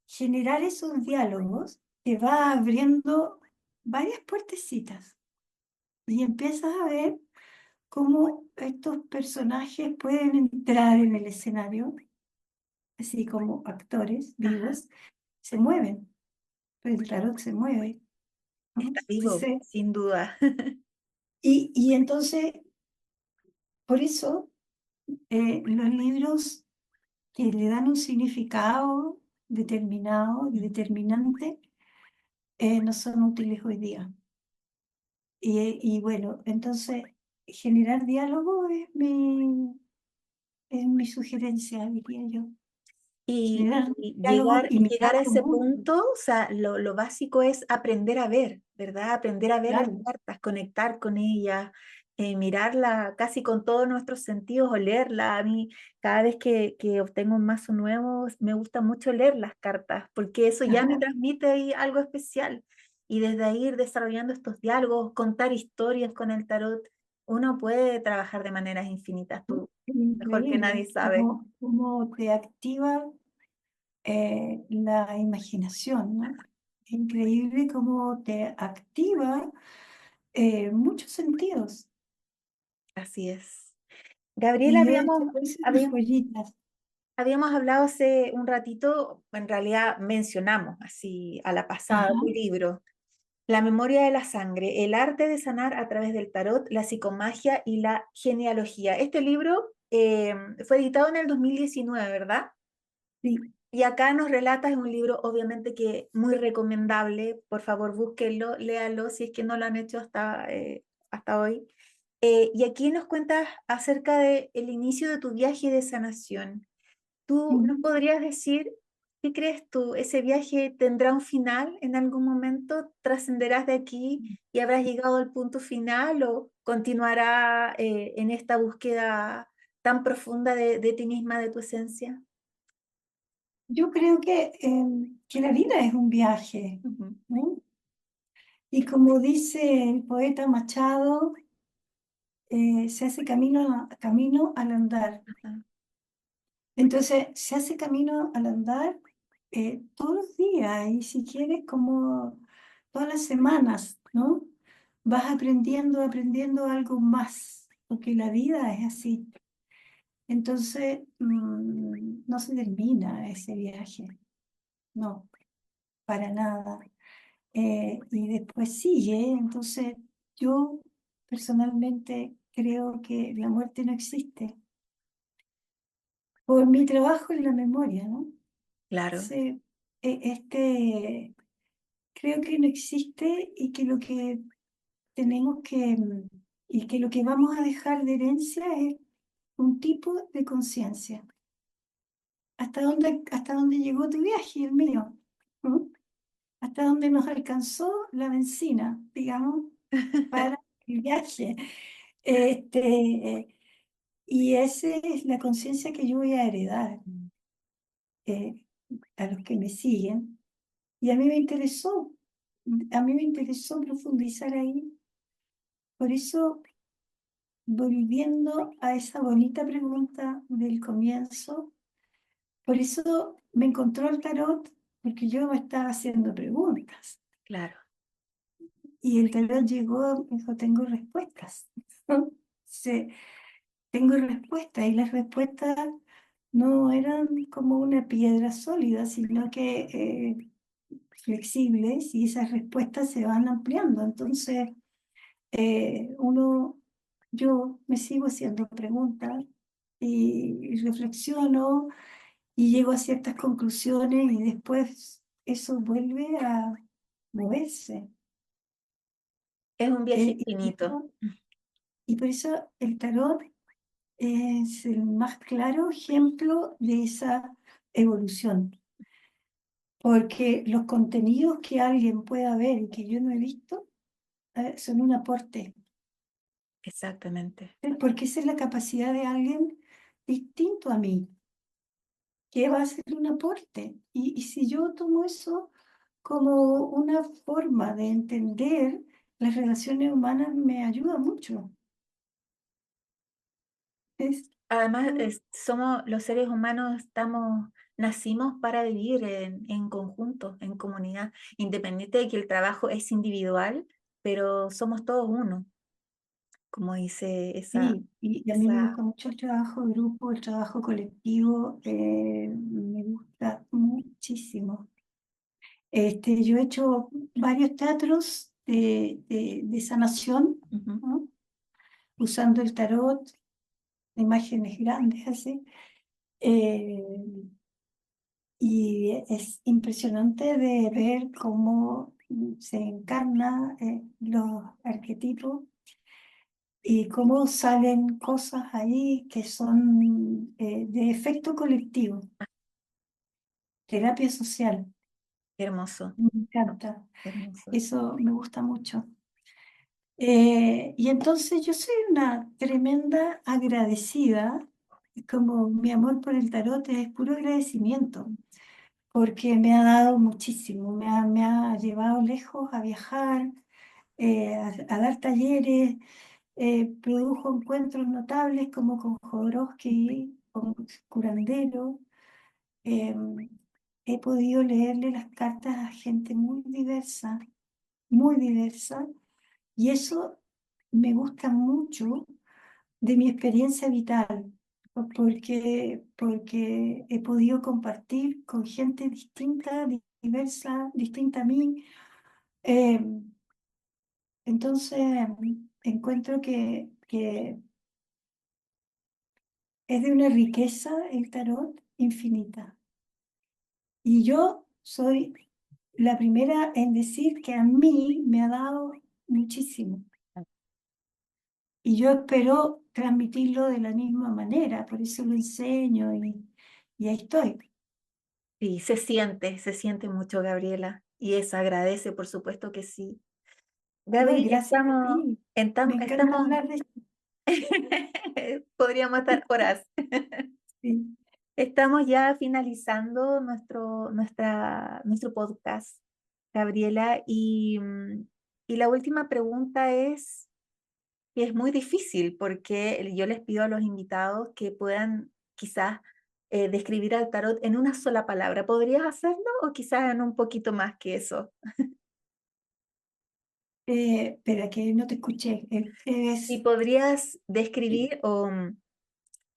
[SPEAKER 2] generar esos diálogos te va abriendo varias puertecitas y empiezas a ver cómo estos personajes pueden entrar en el escenario, así como actores
[SPEAKER 1] Ajá.
[SPEAKER 2] vivos, se mueven, pues el tarot se mueve, ¿no?
[SPEAKER 1] Está vivo,
[SPEAKER 2] Entonces,
[SPEAKER 1] sin duda.
[SPEAKER 2] y entonces, por eso, los libros que le dan un significado determinado y determinante no son útiles hoy día. Y bueno, entonces, generar diálogo es mi sugerencia, diría yo. Generar
[SPEAKER 1] Y
[SPEAKER 2] diálogo y
[SPEAKER 1] llegar a
[SPEAKER 2] mirarlo
[SPEAKER 1] ese
[SPEAKER 2] mucho,
[SPEAKER 1] punto, o sea, lo básico es aprender a ver, ¿verdad? Aprender a ver las
[SPEAKER 2] claro.
[SPEAKER 1] cartas, conectar con ellas, mirarla casi con todos nuestros sentidos, olerla. A mí, cada vez que obtengo un mazo nuevo, me gusta mucho leer las cartas, porque eso ya me
[SPEAKER 2] Ajá.
[SPEAKER 1] transmite ahí algo especial. Y desde ahí ir desarrollando estos diálogos, contar historias con el tarot, uno puede trabajar de maneras infinitas. Tú mejor que nadie
[SPEAKER 2] Increíble
[SPEAKER 1] sabe.
[SPEAKER 2] cómo te activa la imaginación, ¿no? Increíble cómo te activa muchos sentidos.
[SPEAKER 1] Así es. Gabriela,
[SPEAKER 2] Y es unas joyitas.
[SPEAKER 1] habíamos hablado hace un ratito, en realidad mencionamos así a la pasada
[SPEAKER 2] Ajá,
[SPEAKER 1] tu libro, La memoria de la sangre, el arte de sanar a través del tarot, la psicomagia y la genealogía. Este libro fue editado en el 2019, ¿verdad?
[SPEAKER 2] sí.
[SPEAKER 1] Y acá nos relatas, es un libro obviamente que muy recomendable, por favor búsquenlo, léalo si es que no lo han hecho hasta hoy. Y aquí nos cuentas acerca del inicio de tu viaje de sanación. ¿Tú nos
[SPEAKER 2] Ujú.
[SPEAKER 1] podrías decir qué crees tú? ¿Ese viaje tendrá un final en algún momento? ¿Trascenderás de aquí y habrás llegado al punto final o continuará en esta búsqueda tan profunda de ti misma, de tu esencia?
[SPEAKER 2] Yo creo que la vida es un viaje,
[SPEAKER 1] Ujú.
[SPEAKER 2] ¿no? Y como dice el poeta Machado, se hace camino al andar.
[SPEAKER 1] Ajá.
[SPEAKER 2] Entonces, se hace camino al andar todos los días y si quieres, como todas las semanas, ¿no? Vas aprendiendo algo más, porque la vida es así. Entonces, no se termina ese viaje, no, para nada. Y después sigue, entonces yo personalmente creo que la muerte no existe, por mi trabajo en la memoria, ¿no?
[SPEAKER 1] Claro,
[SPEAKER 2] Sí, creo que no existe y que lo que tenemos y que lo que vamos a dejar de herencia un tipo de conciencia. Hasta dónde llegó tu viaje y el mío? ¿Mm? Hasta dónde nos alcanzó la benzina, digamos, para el viaje. Este, y esa es la conciencia que yo voy a heredar eh, a los que me siguen. Y a mí me interesó profundizar ahí. Por eso, volviendo a esa bonita pregunta del comienzo, por eso me encontró el tarot, porque yo me estaba haciendo preguntas.
[SPEAKER 1] Claro.
[SPEAKER 2] Y el tarot llegó, me dijo, tengo respuestas. Sí, tengo respuestas. Y las respuestas no eran como una piedra sólida, sino que flexibles, y esas respuestas se van ampliando. Entonces, uno, yo me sigo haciendo preguntas y reflexiono y llego a ciertas conclusiones y después eso vuelve a moverse.
[SPEAKER 1] Es un viaje
[SPEAKER 2] Eh, y, por
[SPEAKER 1] infinito.
[SPEAKER 2] eso, y por eso el tarot es el más claro ejemplo de esa evolución, porque los contenidos que alguien pueda ver y que yo no he visto son un aporte, porque esa es la capacidad de alguien distinto a mí, que va a ser un aporte. Y si yo tomo eso como una forma de entender las relaciones humanas, me ayuda mucho. Es,
[SPEAKER 1] Además, somos los seres humanos, nacimos para vivir en conjunto, en comunidad, independiente de que el trabajo es individual, pero somos todos uno, como dice
[SPEAKER 2] sí, y a mí me
[SPEAKER 1] esa,
[SPEAKER 2] gusta mucho el trabajo de grupo, el trabajo colectivo, me gusta muchísimo. Yo he hecho varios teatros de sanación,
[SPEAKER 1] ujú.
[SPEAKER 2] ¿no? Usando el tarot, imágenes grandes así. Eh, y es impresionante de ver cómo se encarna los arquetipos y cómo salen cosas ahí que son de efecto colectivo, terapia social.
[SPEAKER 1] Hermoso,
[SPEAKER 2] Me encanta,
[SPEAKER 1] hermoso.
[SPEAKER 2] eso me gusta mucho. Y entonces yo soy una tremenda agradecida, como mi amor por el tarot es puro agradecimiento, porque me ha dado muchísimo, me ha llevado lejos a viajar, a dar talleres, produjo encuentros notables como con Jodorowsky, con Curandero. eh, He podido leerle las cartas a gente muy diversa, y eso me gusta mucho de mi experiencia vital, porque he podido compartir con gente distinta, diversa, distinta a mí. Eh, entonces, encuentro que es de una riqueza el tarot infinita. Y yo soy la primera en decir que a mí me ha dado muchísimo. Y yo espero transmitirlo de la misma manera, por eso lo enseño y ahí estoy.
[SPEAKER 1] Sí, se siente mucho, Gabriela, y eso agradece, por supuesto que sí.
[SPEAKER 2] No, y
[SPEAKER 1] Gaby,
[SPEAKER 2] gracias a ti. Me encanta
[SPEAKER 1] estamos,
[SPEAKER 2] hablar de esto.
[SPEAKER 1] podríamos estar horas.
[SPEAKER 2] Sí.
[SPEAKER 1] Estamos ya finalizando nuestro podcast, Gabriela, y la última pregunta es, que es muy difícil porque yo les pido a los invitados que puedan quizás describir al tarot en una sola palabra. ¿Podrías hacerlo o quizás en un poquito más que eso?
[SPEAKER 2] Espera, que no te escuché.
[SPEAKER 1] Si podrías describir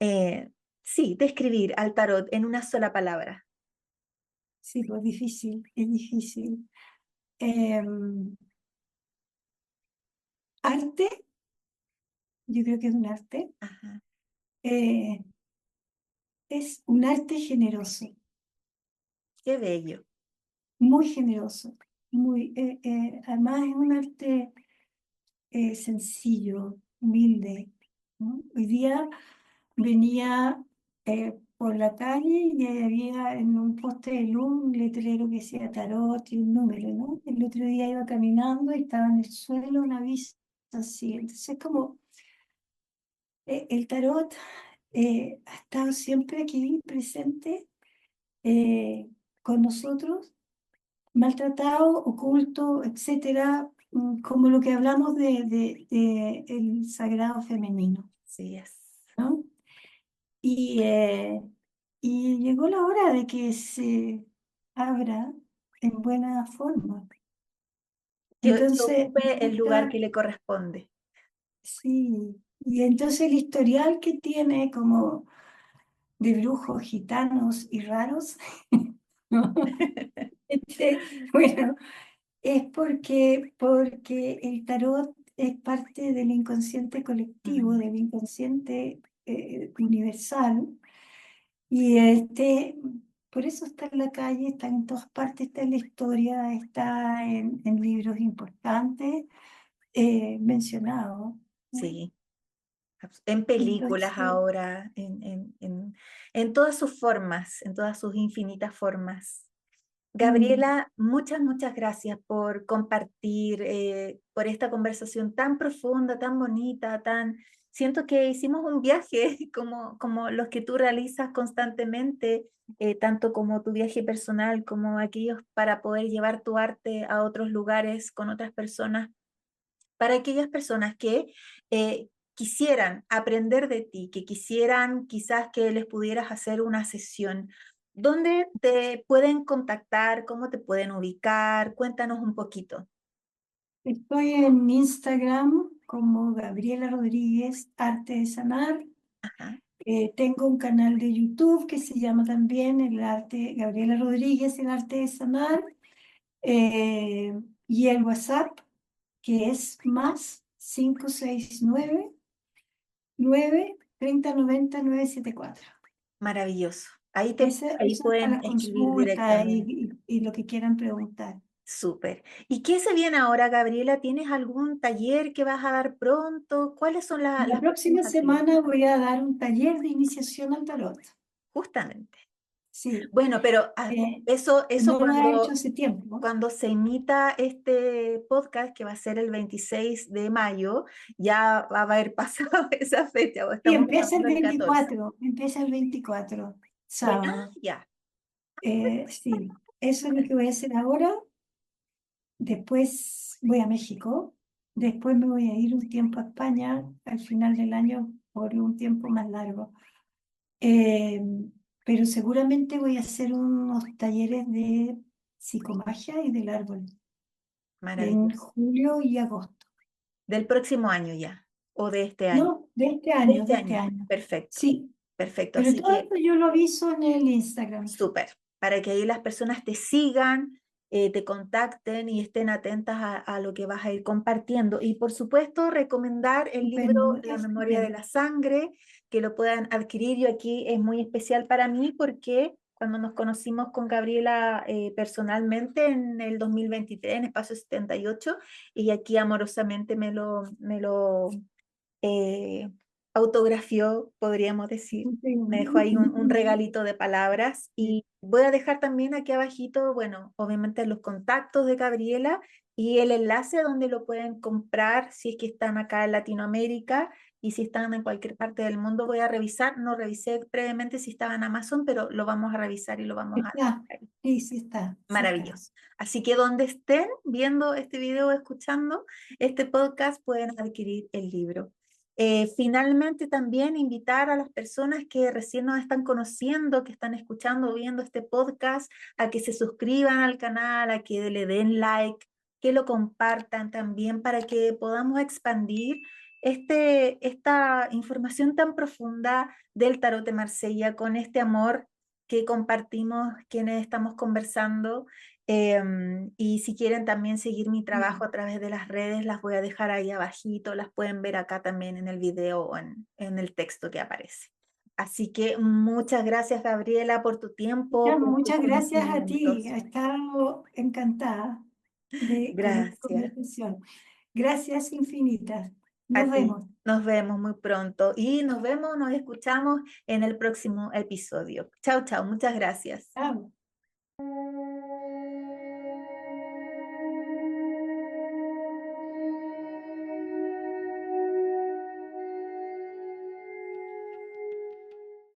[SPEAKER 1] eh, sí, describir al tarot en una sola palabra.
[SPEAKER 2] Sí, pues difícil, es difícil. Eh, Arte, yo creo que es un arte.
[SPEAKER 1] Ajá,
[SPEAKER 2] Eh, es un arte generoso,
[SPEAKER 1] qué bello.
[SPEAKER 2] muy generoso. Además es un arte sencillo, humilde, ¿no? Hoy día venía por la calle y había en un poste de luz un letrero que decía tarot y un número, ¿no? El otro día iba caminando y estaba en el suelo un aviso así. Entonces, como el tarot ha estado siempre aquí presente eh, con nosotros, maltratado, oculto, etcétera, como lo que hablamos de el sagrado femenino,
[SPEAKER 1] Sí es.
[SPEAKER 2] ¿no? Y, y llegó la hora de que se abra en buena forma.
[SPEAKER 1] Que
[SPEAKER 2] Entonces, me
[SPEAKER 1] ocupe el lugar que
[SPEAKER 2] gusta,
[SPEAKER 1] le corresponde.
[SPEAKER 2] sí, y entonces el historial que tiene como de brujos gitanos y raros, ¿no? Bueno, es porque el tarot es parte del inconsciente colectivo,
[SPEAKER 1] Mm,
[SPEAKER 2] del inconsciente universal. Y este, por eso está en la calle, está en todas partes, está en la historia, está en libros importantes mencionados, ¿no?
[SPEAKER 1] sí. En películas
[SPEAKER 2] Entonces,
[SPEAKER 1] ahora, en todas sus formas, en todas sus infinitas formas.
[SPEAKER 2] mm,
[SPEAKER 1] Gabriela, muchas, muchas gracias por compartir, por esta conversación tan profunda, tan bonita, tan... Siento que hicimos un viaje como los que tú realizas constantemente, tanto como tu viaje personal, como aquellos para poder llevar tu arte a otros lugares con otras personas, para aquellas personas que quisieran aprender de ti, que quisieran quizás que les pudieras hacer una sesión. ¿Dónde te pueden contactar? ¿Cómo te pueden ubicar? Cuéntanos un poquito.
[SPEAKER 2] estoy en Instagram como Gabriela Rodríguez Arte de Sanar.
[SPEAKER 1] Ajá,
[SPEAKER 2] Tengo un canal de YouTube que se llama también El Arte, Gabriela Rodríguez, El Arte de Sanar. Y el WhatsApp, que es más 569 9 30 90 974.
[SPEAKER 1] maravilloso. Ahí
[SPEAKER 2] Eso es para
[SPEAKER 1] pueden
[SPEAKER 2] las
[SPEAKER 1] escribir
[SPEAKER 2] consultas
[SPEAKER 1] directamente.
[SPEAKER 2] y lo que quieran preguntar.
[SPEAKER 1] Súper. ¿Y qué se viene ahora, Gabriela? ¿Tienes algún taller que vas a dar pronto? ¿Cuáles son
[SPEAKER 2] La
[SPEAKER 1] las próximas
[SPEAKER 2] próxima
[SPEAKER 1] actividades?
[SPEAKER 2] semana voy a dar un taller de iniciación al tarot.
[SPEAKER 1] Justamente.
[SPEAKER 2] Sí,
[SPEAKER 1] Bueno, pero
[SPEAKER 2] eh,
[SPEAKER 1] eso
[SPEAKER 2] no lo he hecho hace tiempo.
[SPEAKER 1] cuando se emita este podcast, que va a ser el 26 de mayo, ya va a haber pasado esa fecha, o
[SPEAKER 2] Y
[SPEAKER 1] estamos grabando el 14.
[SPEAKER 2] empieza el 24
[SPEAKER 1] Bueno,
[SPEAKER 2] sábado.
[SPEAKER 1] ya,
[SPEAKER 2] Sí, eso es lo que voy a hacer ahora. Después voy a México, después me voy a ir un tiempo a España al final del año por un tiempo más largo. Eh, pero seguramente voy a hacer unos talleres de psicomagia y del árbol en
[SPEAKER 1] maravilloso.
[SPEAKER 2] julio y agosto.
[SPEAKER 1] Del próximo año ya, o de este año.
[SPEAKER 2] No, de este
[SPEAKER 1] De
[SPEAKER 2] año,
[SPEAKER 1] este
[SPEAKER 2] de este
[SPEAKER 1] año,
[SPEAKER 2] año.
[SPEAKER 1] perfecto,
[SPEAKER 2] Sí,
[SPEAKER 1] perfecto.
[SPEAKER 2] pero
[SPEAKER 1] Así
[SPEAKER 2] todo
[SPEAKER 1] que
[SPEAKER 2] esto yo lo aviso en el Instagram.
[SPEAKER 1] súper, para que ahí las personas te sigan, te contacten y estén atentas a lo que vas a ir compartiendo. Y por supuesto, recomendar el libro
[SPEAKER 2] Estupendo,
[SPEAKER 1] La memoria de
[SPEAKER 2] estupendo.
[SPEAKER 1] la sangre, que lo puedan adquirir. Yo aquí es muy especial para mí porque cuando nos conocimos con Gabriela personalmente en el 2023, en Espacio 78, y aquí amorosamente me lo eh, autografió, podríamos decir. Me dejó ahí un regalito de palabras y voy a dejar también aquí abajito, bueno, obviamente los contactos de Gabriela y el enlace donde lo pueden comprar si es que están acá en Latinoamérica y si están en cualquier parte del mundo. Voy a revisar, no revisé previamente si estaba en Amazon, pero lo vamos a revisar y lo vamos a...
[SPEAKER 2] Está, sí, sí está, sí está.
[SPEAKER 1] Maravilloso. Así que donde estén viendo este video o escuchando este podcast pueden adquirir el libro. Finalmente también invitar a las personas que recién nos están conociendo, que están escuchando o viendo este podcast, a que se suscriban al canal, a que le den like, que lo compartan también para que podamos expandir esta información tan profunda del tarot de Marsella con este amor que compartimos quienes estamos conversando. Y si quieren también seguir mi trabajo a través de las redes, las voy a dejar ahí abajito, las pueden ver acá también en el video o en el texto que aparece. Así que muchas gracias, Gabriela, por tu
[SPEAKER 2] Ya,
[SPEAKER 1] tiempo, por tus
[SPEAKER 2] muchas gracias a ti.
[SPEAKER 1] conocimientos.
[SPEAKER 2] He estado encantada con esta
[SPEAKER 1] Gracias.
[SPEAKER 2] conversación. Gracias infinitas. Nos
[SPEAKER 1] A ti.
[SPEAKER 2] vemos.
[SPEAKER 1] Nos vemos muy pronto y nos escuchamos en el próximo episodio. Chao, chao. Muchas gracias.
[SPEAKER 2] Chao.